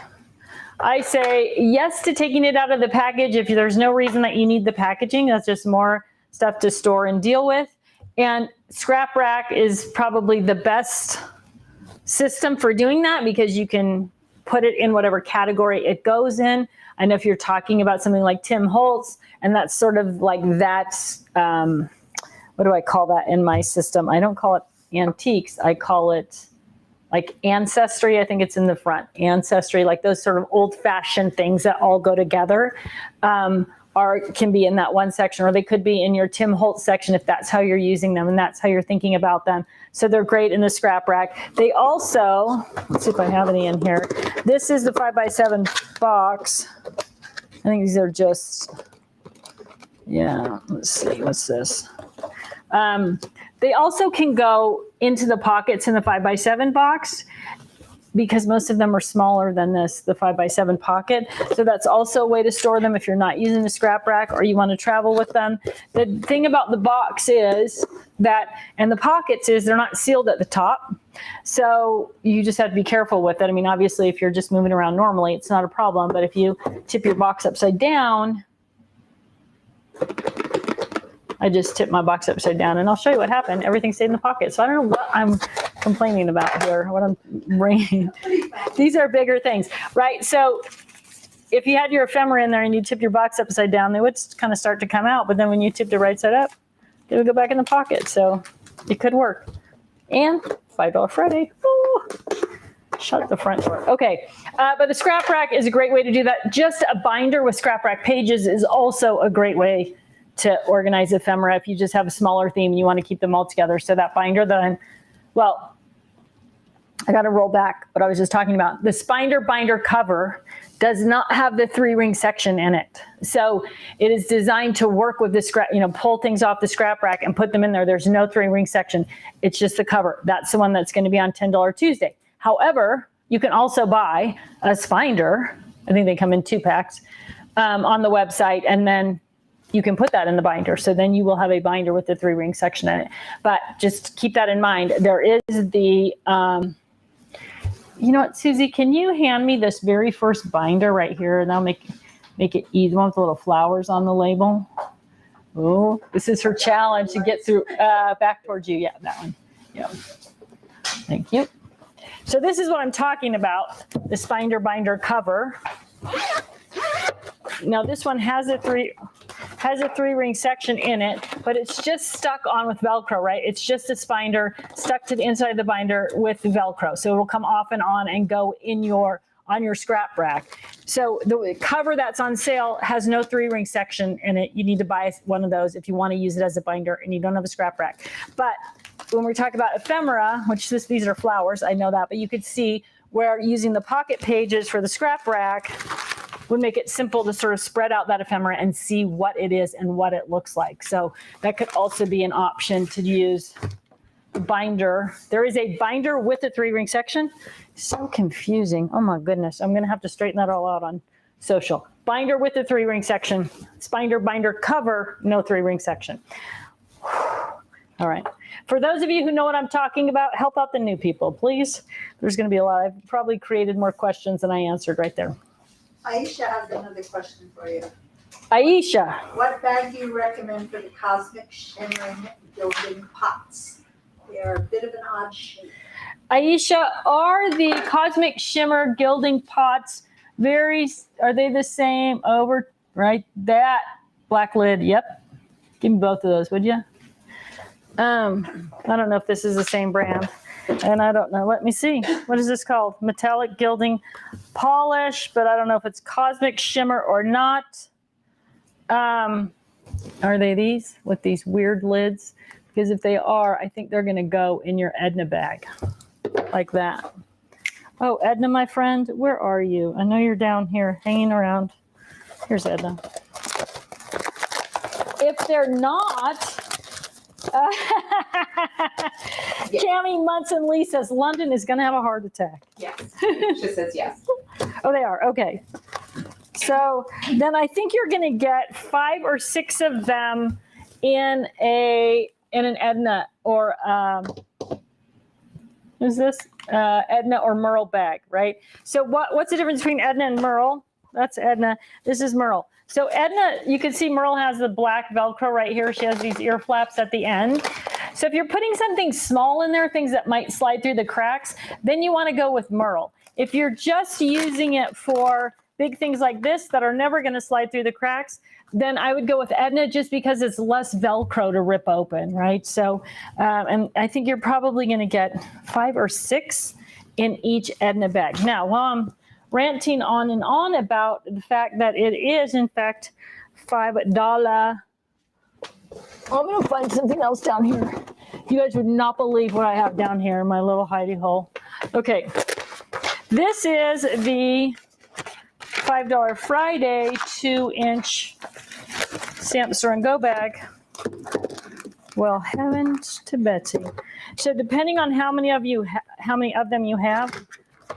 I say yes to taking it out of the package if there's no reason that you need the packaging. That's just more stuff to store and deal with. And scrap rack is probably the best system for doing that, because you can put it in whatever category it goes in. I know if you're talking about something like Tim Holtz, and that's sort of like that, what do I call that in my system? I don't call it antiques. I call it like ancestry. I think it's in the front. Ancestry, like those sort of old-fashioned things that all go together, can be in that one section, or they could be in your Tim Holtz section if that's how you're using them and that's how you're thinking about them. So they're great in the scrap rack. They also, let's see if I have any in here. This is the 5x7 box. I think these are just, yeah, let's see, what's this? They also can go into the pockets in the 5x7 box, because most of them are smaller than this, the 5x7 pocket. So that's also a way to store them if you're not using a scrap rack or you want to travel with them. The thing about the box is that, and the pockets is, they're not sealed at the top. So you just have to be careful with it. I mean, obviously, if you're just moving around normally, it's not a problem. But if you tip your box upside down, I just tipped my box upside down, and I'll show you what happened. Everything stayed in the pocket. So I don't know what I'm complaining about here, what I'm bringing. These are bigger things, right? So if you had your ephemera in there and you tip your box upside down, they would kind of start to come out. But then when you tipped it right side up, they would go back in the pocket. So it could work. And $5 Friday. Ooh. Shut the front door. Okay, but the scrap rack is a great way to do that. Just a binder with scrap rack pages is also a great way to organize ephemera if you just have a smaller theme and you want to keep them all together. So that binder that I got to roll back what I was just talking about. The Spinder binder cover does not have the 3-ring section in it. So it is designed to work with the scrap, pull things off the scrap rack and put them in there. There's no 3-ring section. It's just the cover. That's the one that's going to be on $10 Tuesday. However, you can also buy a Spinder. I think they come in 2 packs on the website, and then you can put that in the binder. So then you will have a binder with the 3-ring section in it. But just keep that in mind. There is the, you know what, Susie, can you hand me this very first binder right here, and I'll make it easy. One with the little flowers on the label. Oh, this is her challenge to get through, back towards you. Yeah, that one. Yeah. Thank you. So this is what I'm talking about, the Spinder binder cover. Now this one has a 3-ring section in it, but it's just stuck on with Velcro, right? It's just a Spinder stuck to the inside of the binder with Velcro. So it'll come off and on and go on your scrap rack. So the cover that's on sale has no 3-ring section in it. You need to buy one of those if you want to use it as a binder and you don't have a scrap rack. But when we talk about ephemera, which these are flowers, I know that, but you could see where using the pocket pages for the scrap rack would make it simple to sort of spread out that ephemera and see what it is and what it looks like. So that could also be an option to use a binder. There is a binder with a 3-ring section. So confusing. Oh my goodness. I'm going to have to straighten that all out on social. Binder with a 3-ring section. Spinder binder cover, no 3-ring section. All right. For those of you who know what I'm talking about, help out the new people, please. There's going to be a lot. I've probably created more questions than I answered right there. Aisha has another question for you. Aisha. What bag do you recommend for the cosmic shimmering gilding pots? They are a bit of an odd shape. Aisha, are the cosmic shimmer gilding pots are they the same over, right? That black lid, yep. Give me both of those, would you? I don't know if this is the same brand. And I don't know. Let me see. What is this called? Metallic gilding polish, but I don't know if it's cosmic shimmer or not. Are they these with these weird lids? Because if they are, I think they're going to go in your Edna bag like that. Oh, Edna, my friend, where are you? I know you're down here hanging around. Here's Edna. If they're not, Cammie Munson Lee says London is going to have a heart attack. Yes, she says yes. Oh, they are. Okay. So then I think you're going to get 5 or 6 of them in an Edna or is this Edna or Merle bag, right? So what's the difference between Edna and Merle? That's Edna. This is Merle. So Edna, you can see Merle has the black Velcro right here. She has these ear flaps at the end. So if you're putting something small in there, things that might slide through the cracks, then you want to go with Merle. If you're just using it for big things like this that are never going to slide through the cracks, then I would go with Edna just because it's less Velcro to rip open, right? So, and I think you're probably going to get 5 or 6 in each Edna bag. Now, while I'm ranting on and on about the fact that it is, in fact, $5. I'm going to find something else down here. You guys would not believe what I have down here in my little hidey hole. Okay. This is the $5 Friday 2-inch Stamp Store and Go bag. Well, heavens to Betsy. So depending on how many of them you have,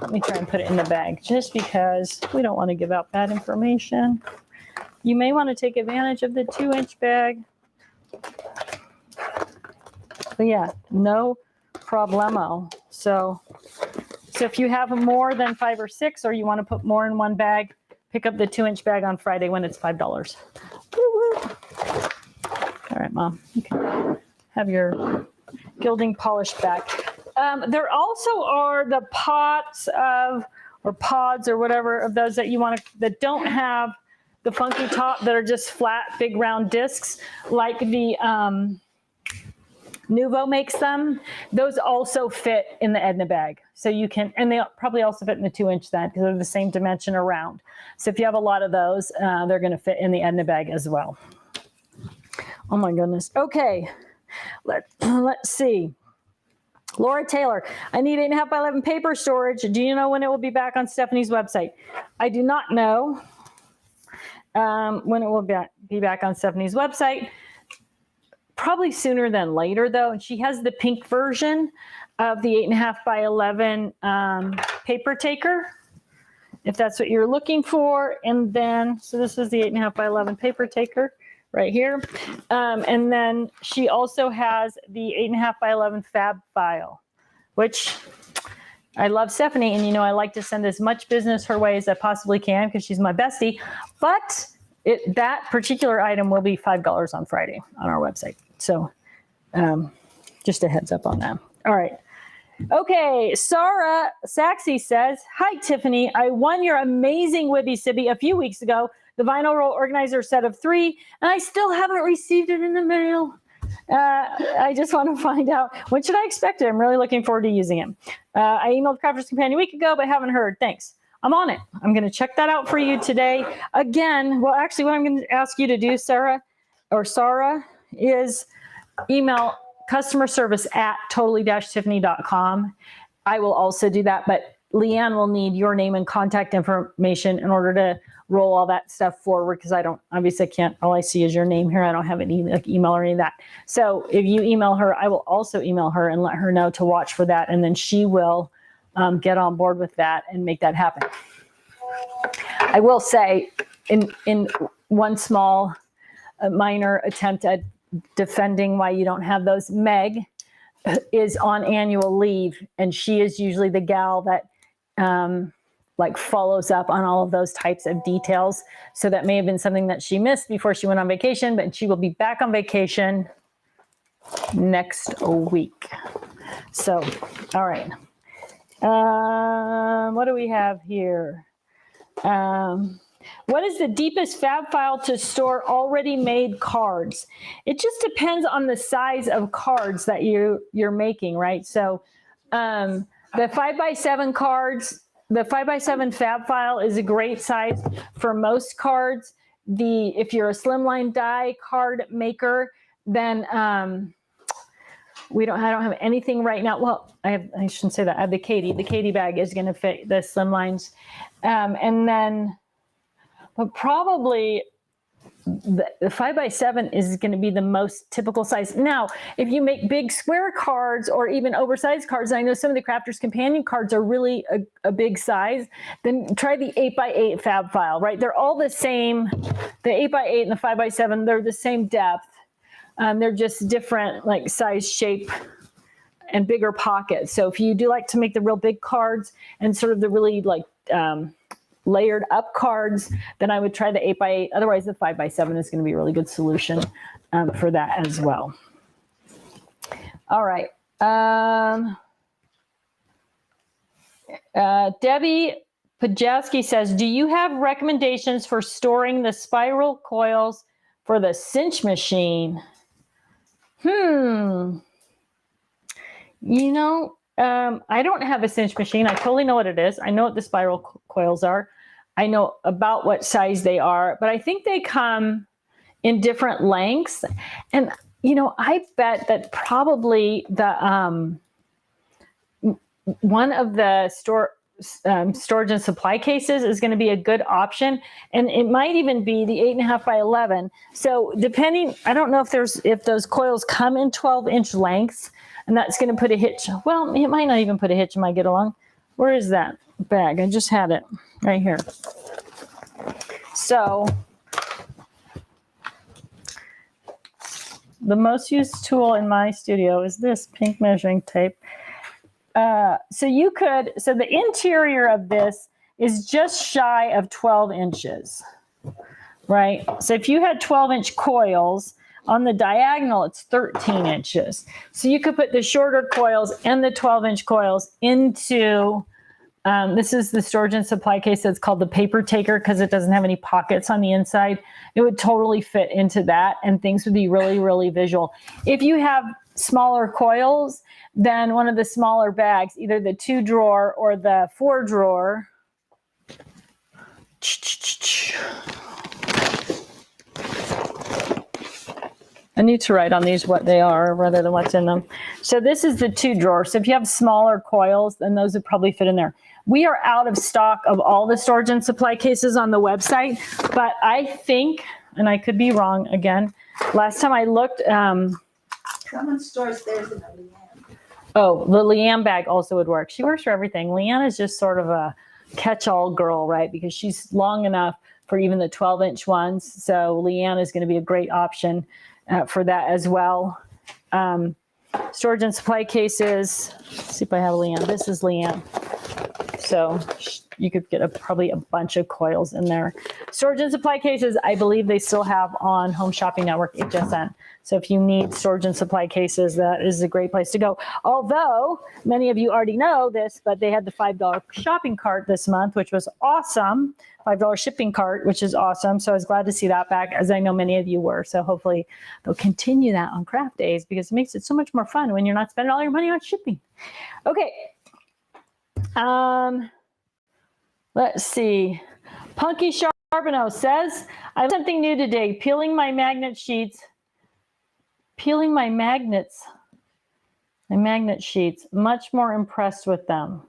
let me try and put it in the bag just because we don't want to give out bad information. You may want to take advantage of the 2-inch bag. But yeah, no problemo. So if you have more than 5 or 6, or you want to put more in one bag, pick up the 2-inch bag on Friday when it's $5. Woo-woo. All right, Mom, you can have your gilding polish back. There also are the pots or pods or whatever of those that you want to, that don't have the funky top, that are just flat, big round discs, like the Nuvo makes them. Those also fit in the Edna bag. So you can, and they probably also fit in the 2-inch then because they're the same dimension around. So if you have a lot of those, they're going to fit in the Edna bag as well. Oh my goodness. Okay, let's see. Laura Taylor, I need 8.5 by 11 paper storage. Do you know when it will be back on Stephanie's website? I do not know when it will be back on Stephanie's website. Probably sooner than later, though. And she has the pink version of the 8.5 by 11 paper taker, if that's what you're looking for. And then, so this is the 8.5 by 11 paper taker right here. And then she also has the 8.5 by 11 fab file, which I love Stephanie. And, I like to send as much business her way as I possibly can because she's my bestie. But that particular item will be $5 on Friday on our website. So just a heads up on that. All right. Okay, Sarah Saxey says, hi, Tiffany. I won your amazing Wibby Sibby a few weeks ago, the vinyl roll organizer set of 3, and I still haven't received it in the mail. I just want to find out, when should I expect it? I'm really looking forward to using it. I emailed Crafter's Companion a week ago, but haven't heard. Thanks. I'm on it. I'm going to check that out for you today. Again, well, actually, what I'm going to ask you to do, Sarah, is email customer service at totally-tiffany.com. I will also do that, but Leanne will need your name and contact information in order to roll all that stuff forward, because obviously I can't, all I see is your name here. I don't have any email or any of that. So if you email her, I will also email her and let her know to watch for that. And then she will get on board with that and make that happen. I will say in one small minor attempt at defending why you don't have those, Meg is on annual leave, and she is usually the gal that follows up on all of those types of details. So that may have been something that she missed before she went on vacation, but she will be back on vacation next week. So, all right. What do we have here? What is the deepest fab file to store already made cards? It just depends on the size of cards that you're making, right? So the 5x7 cards, the 5x7 fab file is a great size for most cards. If you're a Slimline die card maker, then I don't have anything right now. Well, I shouldn't say that. I have the Katie. The Katie bag is going to fit the Slimlines. And then, but probably the 5x7 is going to be the most typical size. Now, if you make big square cards or even oversized cards, and I know some of the Crafter's Companion cards are really a big size, then try the 8x8 fab file, right? They're all the same. The 8x8 and the 5x7, they're the same depth. They're just different, like size, shape, and bigger pockets. So if you do like to make the real big cards and sort of the really layered up cards, then I would try the 8x8. Otherwise, the 5x7 is going to be a really good solution for that as well. All right. Debbie Pajaski says, do you have recommendations for storing the spiral coils for the cinch machine? I don't have a cinch machine. I totally know what it is. I know what the spiral coils are. I know about what size they are, but I think they come in different lengths. And, I bet that probably the one of the storage and supply cases is going to be a good option. And it might even be the 8.5 by 11. So depending, I don't know if those coils come in 12-inch lengths, and that's going to put a hitch. Well, it might not even put a hitch in my get along. Where is that bag? I just had it right here. So the most used tool in my studio is this pink measuring tape. So the interior of this is just shy of 12 inches, right? So if you had 12-inch coils, on the diagonal, it's 13 inches. So you could put the shorter coils and the 12-inch coils into, this is the storage and supply case that's called the paper taker because it doesn't have any pockets on the inside. It would totally fit into that and things would be really, really visual. If you have smaller coils, then one of the smaller bags, either the 2-drawer or the 4-drawer, I need to write on these what they are rather than what's in them. So this is the 2 drawer. So if you have smaller coils, then those would probably fit in there. We are out of stock of all the storage and supply cases on the website, but I think, and I could be wrong again, last time I looked, Someone stores theirs in a Leanne. oh, the Leanne bag also would work. She works for everything. Leanne is just sort of a catch-all girl, right? Because she's long enough for even the 12-inch ones. So Leanne is going to be a great option for that as well. Storage and supply cases. Let's see if I have Leanne. This is Leanne. So you could get probably a bunch of coils in there. Storage and supply cases, I believe they still have on Home Shopping Network HSN. So if you need storage and supply cases, that is a great place to go. Although many of you already know this, but they had the $5 shopping cart this month, which was awesome. $5 shipping cart, which is awesome. So I was glad to see that back, as I know many of you were. So hopefully they'll continue that on craft days because it makes it so much more fun when you're not spending all your money on shipping. Okay. Let's see. Punky Charbonneau says, I learned something new today. Peeling my magnet sheets. Peeling my magnet sheets. Much more impressed with them.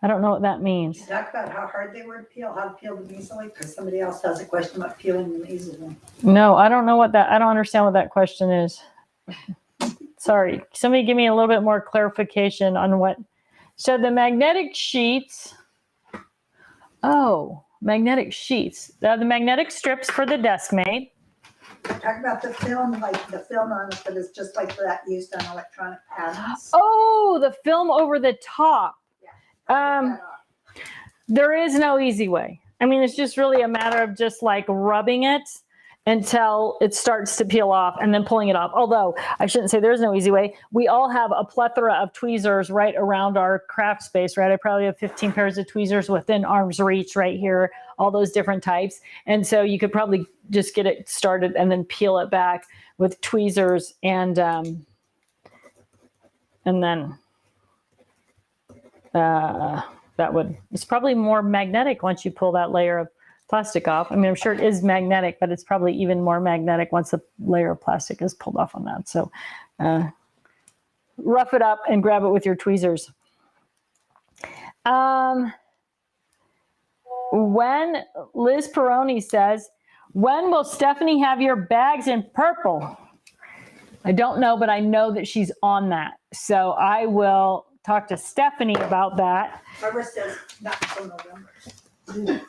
I don't know what that means. Talk about how hard they were to peel, how to peel them easily, because somebody else has a question about peeling them easily. No, I don't know what that, I don't understand what that question is. Sorry. Somebody give me a little bit more clarification on what. So the magnetic sheets. Oh, magnetic sheets. The magnetic strips for the desk mate. Talk about the film, like the film on it that is just like that used on electronic patterns. Oh, the film over the top. Yeah. There is no easy way. I mean, it's just really a matter of just like rubbing it until it starts to peel off and then pulling it off. Although I shouldn't say there's no easy way. We all have a plethora of tweezers right around our craft space, right? I probably have 15 pairs of tweezers within arm's reach right here, all those different types. And so you could probably just get it started and then peel it back with tweezers and then it's probably more magnetic once you pull that layer of plastic off. I mean, I'm sure it is magnetic, but it's probably even more magnetic once the layer of plastic is pulled off on that. So rough it up and grab it with your tweezers. When Liz Peroni says, when will Stephanie have your bags in purple? I don't know, but I know that she's on that. So I will talk to Stephanie about that. Barbara says not until November.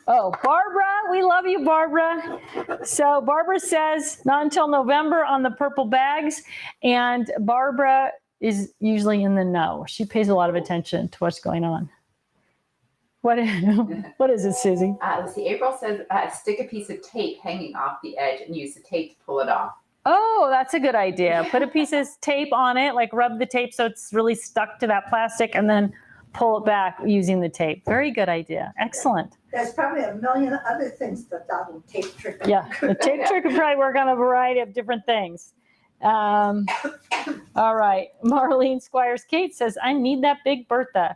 Oh, Barbara, we love you, Barbara. So Barbara says not until November on the purple bags. And Barbara is usually in the know. She pays a lot of attention to what's going on. What is it, Susie? Let's see. April says stick a piece of tape hanging off the edge and use the tape to pull it off. Oh, that's a good idea. Put a piece of tape on it, like rub the tape so it's really stuck to that plastic and then pull it back using the tape. Very good idea. Excellent. There's probably a million other things that will tape trick. Yeah, the tape trick could probably work on a variety of different things. All right. Marlene Squires Kate says, I need that big Bertha.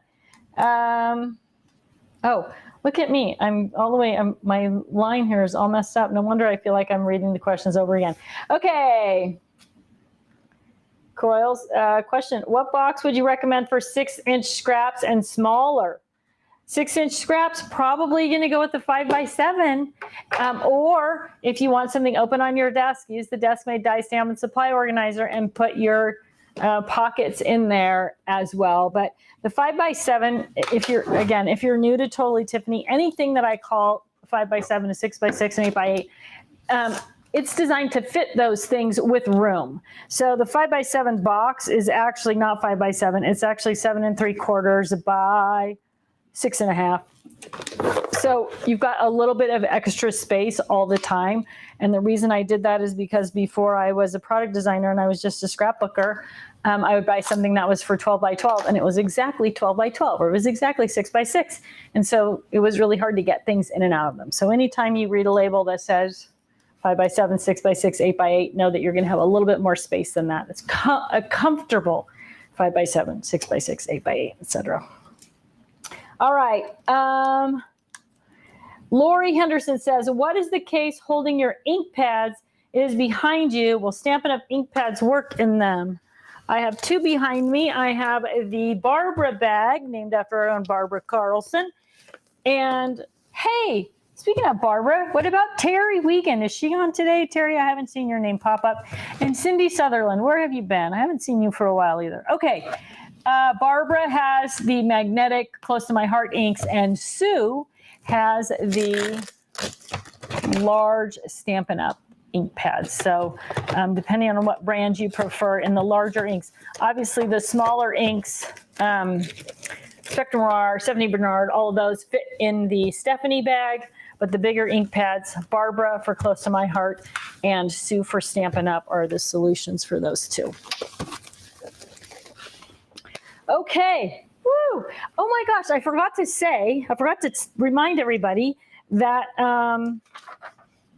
Oh, look at me. I'm all the way, my line here is all messed up. No wonder I feel like I'm reading the questions over again. Okay. Coils. Question. What box would you recommend for 6-inch scraps and smaller? 6-inch scraps, probably going to go with the 5x7. Or if you want something open on your desk, use the desk-made die stamp and supply organizer and put your pockets in there as well. But the 5x7, if you're new to Totally Tiffany, anything that I call 5x7, a 6x6, and 8x8, it's designed to fit those things with room. So the 5x7 box is actually not 5x7. It's actually 7 3/4 by 6.5. So you've got a little bit of extra space all the time. And the reason I did that is because before I was a product designer and I was just a scrapbooker, I would buy something that was for 12 by 12 and it was exactly 12 by 12 or it was exactly 6 by 6. And so it was really hard to get things in and out of them. So anytime you read a label that says 5x7, 6x6, 8x8, know that you're going to have a little bit more space than that. It's a comfortable 5x7, 6x6, 8x8, etc. All right. Lori Henderson says, what is the case holding your ink pads is behind you. Will Stampin' Up! Ink pads work in them? I have 2 behind me. I have the Barbara bag, named after our own Barbara Carlson. And hey, speaking of Barbara, what about Terry Wiegand? Is she on today? Terry, I haven't seen your name pop up. And Cindy Sutherland, where have you been? I haven't seen you for a while either. Okay, Barbara has the magnetic Close to My Heart inks, and Sue has the large Stampin' Up! Ink pads. So depending on what brand you prefer, in the larger inks, obviously the smaller inks, Spectrum Noir, 70 Bernard, all of those fit in the Stephanie bag, but the bigger ink pads, Barbara for Close to My Heart and Sue for Stampin' Up! Are the solutions for those 2. Okay, woo! Oh my gosh, I forgot to remind everybody that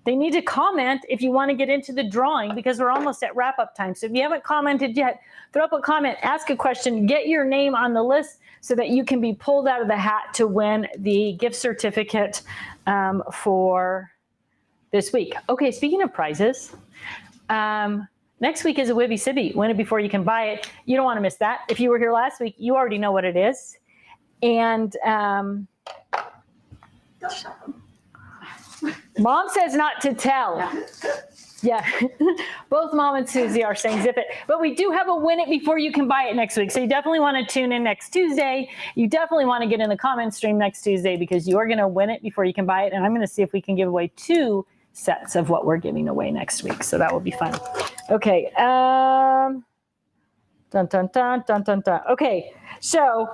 they need to comment if you want to get into the drawing, because we're almost at wrap-up time. So if you haven't commented yet, throw up a comment, ask a question, get your name on the list so that you can be pulled out of the hat to win the gift certificate for this week. Okay, speaking of prizes, next week is a Wibby Sibby. Win it before you can buy it. You don't want to miss that. If you were here last week, you already know what it is. And Don't tell them. Mom says not to tell. Yeah, both Mom and Susie are saying zip it. But we do have a win it before you can buy it next week. So you definitely want to tune in next Tuesday. You definitely want to get in the comment stream next Tuesday, because you are going to win it before you can buy it. And I'm going to see if we can give away 2 sets of what we're giving away next week. So that will be fun. Okay. Dun, dun, dun, dun, dun, dun. Okay. So,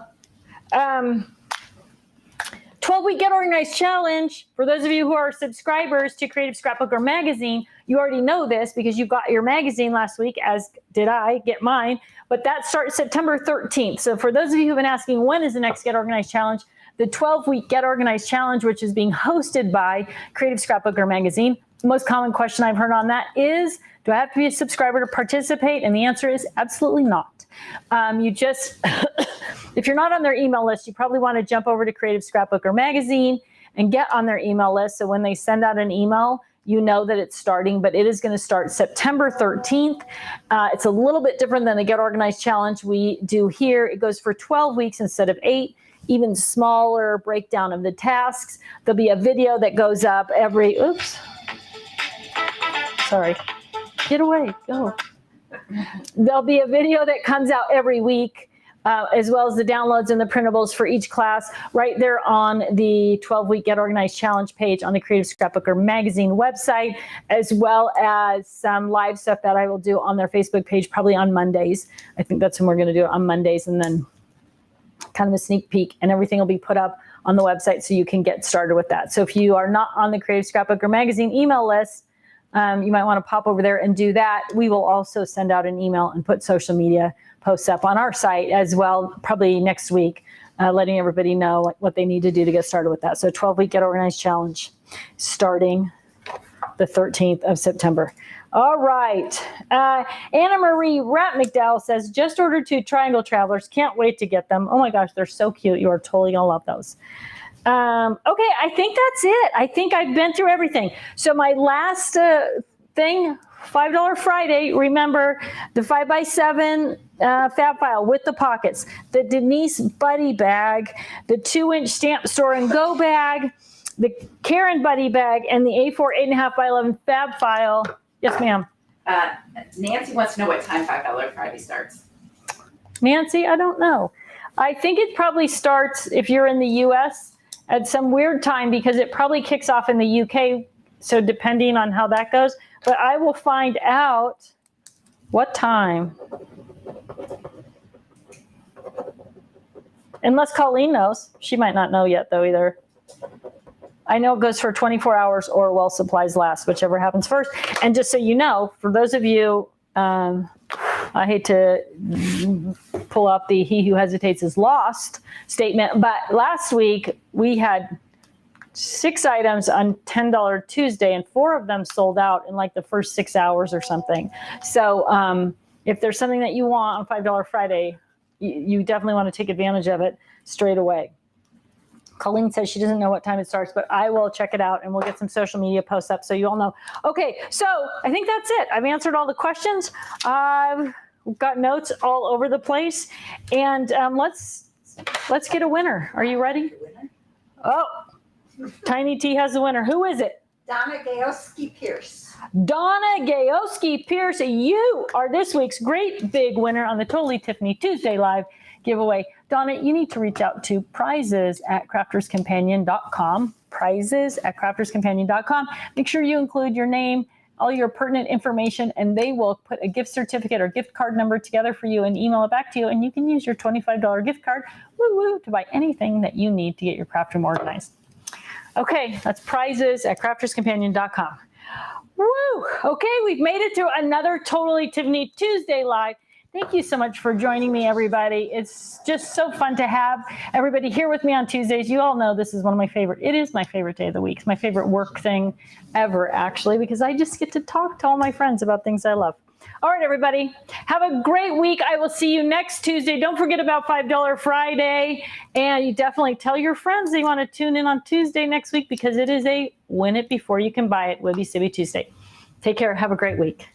12-week Get Organized Challenge. For those of you who are subscribers to Creative Scrapbooker Magazine, you already know this because you got your magazine last week, as did I get mine. But that starts September 13th. So for those of you who've been asking when is the next Get Organized Challenge, the 12-week Get Organized Challenge, which is being hosted by Creative Scrapbooker Magazine. The most common question I've heard on that is, do I have to be a subscriber to participate? And the answer is absolutely not. You just, if you're not on their email list, you probably want to jump over to Creative Scrapbooker Magazine and get on their email list. So when they send out an email, you know that it's starting, but it is going to start September 13th. It's a little bit different than the Get Organized Challenge we do here. It goes for 12 weeks instead of 8. Even smaller breakdown of the tasks. There'll be a video that goes up every, oops, sorry, get away, go. There'll be a video that comes out every week, as well as the downloads and the printables for each class right there on the 12-week Get Organized Challenge page on the Creative Scrapbooker Magazine website, as well as some live stuff that I will do on their Facebook page, probably on Mondays. I think that's when we're going to do it, on Mondays, and then kind of a sneak peek, and everything will be put up on the website so you can get started with that. So if you are not on the Creative Scrapbooker Magazine email list, you might want to pop over there and do that. We will also send out an email and put social media posts up on our site as well, probably next week, letting everybody know what they need to do to get started with that. So 12-week Get Organized Challenge starting the 13th of September. All right. Anna Marie Rapp McDowell says, just ordered 2 Triangle Travelers. Can't wait to get them. Oh my gosh, they're so cute. You are totally going to love those. Okay, I think that's it. I think I've been through everything. So my last thing, $5 Friday, remember the 5x7 fab file with the pockets, the Denise Buddy bag, the 2-inch Stamp Store and Go bag, the Karen Buddy bag, and the A4 8.5x11 fab file. Yes, ma'am. Nancy wants to know what time $5 Friday starts. Nancy, I don't know. I think it probably starts, if you're in the U.S., at some weird time, because it probably kicks off in the U.K., so depending on how that goes. But I will find out what time. Unless Colleen knows. She might not know yet, though, either. I know it goes for 24 hours or while supplies last, whichever happens first. And just so you know, for those of you, I hate to pull up the he who hesitates is lost statement, but last week we had 6 items on $10 Tuesday, and 4 of them sold out in like the first 6 hours or something. So if there's something that you want on $5 Friday, you definitely want to take advantage of it straight away. Colleen says she doesn't know what time it starts, but I will check it out and we'll get some social media posts up so you all know. Okay, so I think that's it. I've answered all the questions. We've got notes all over the place, and let's get a winner. Are you ready? Oh, Tiny T has the winner. Who is it? Donna Gayoski Pierce. Donna Gayoski Pierce, you are this week's great big winner on the Totally Tiffany Tuesday Live giveaway. Donna, you need to reach out to prizes@crafterscompanion.com. Prizes@crafterscompanion.com. Make sure you include your name, all your pertinent information, and they will put a gift certificate or gift card number together for you and email it back to you. And you can use your $25 gift card to buy anything that you need to get your craft room organized. Okay, that's prizes@crafterscompanion.com. Woo! Okay, we've made it to another Totally Tiffany Tuesday Live. Thank you so much for joining me, everybody. It's just so fun to have everybody here with me on Tuesdays. You all know this is one of my favorite, it is my favorite day of the week. It's my favorite work thing ever, actually, because I just get to talk to all my friends about things I love. All right, everybody, have a great week. I will see you next Tuesday. Don't forget about $5 Friday. And you definitely tell your friends they want to tune in on Tuesday next week because it is a win it before you can buy it, Wibby Sibby Tuesday. Take care. Have a great week.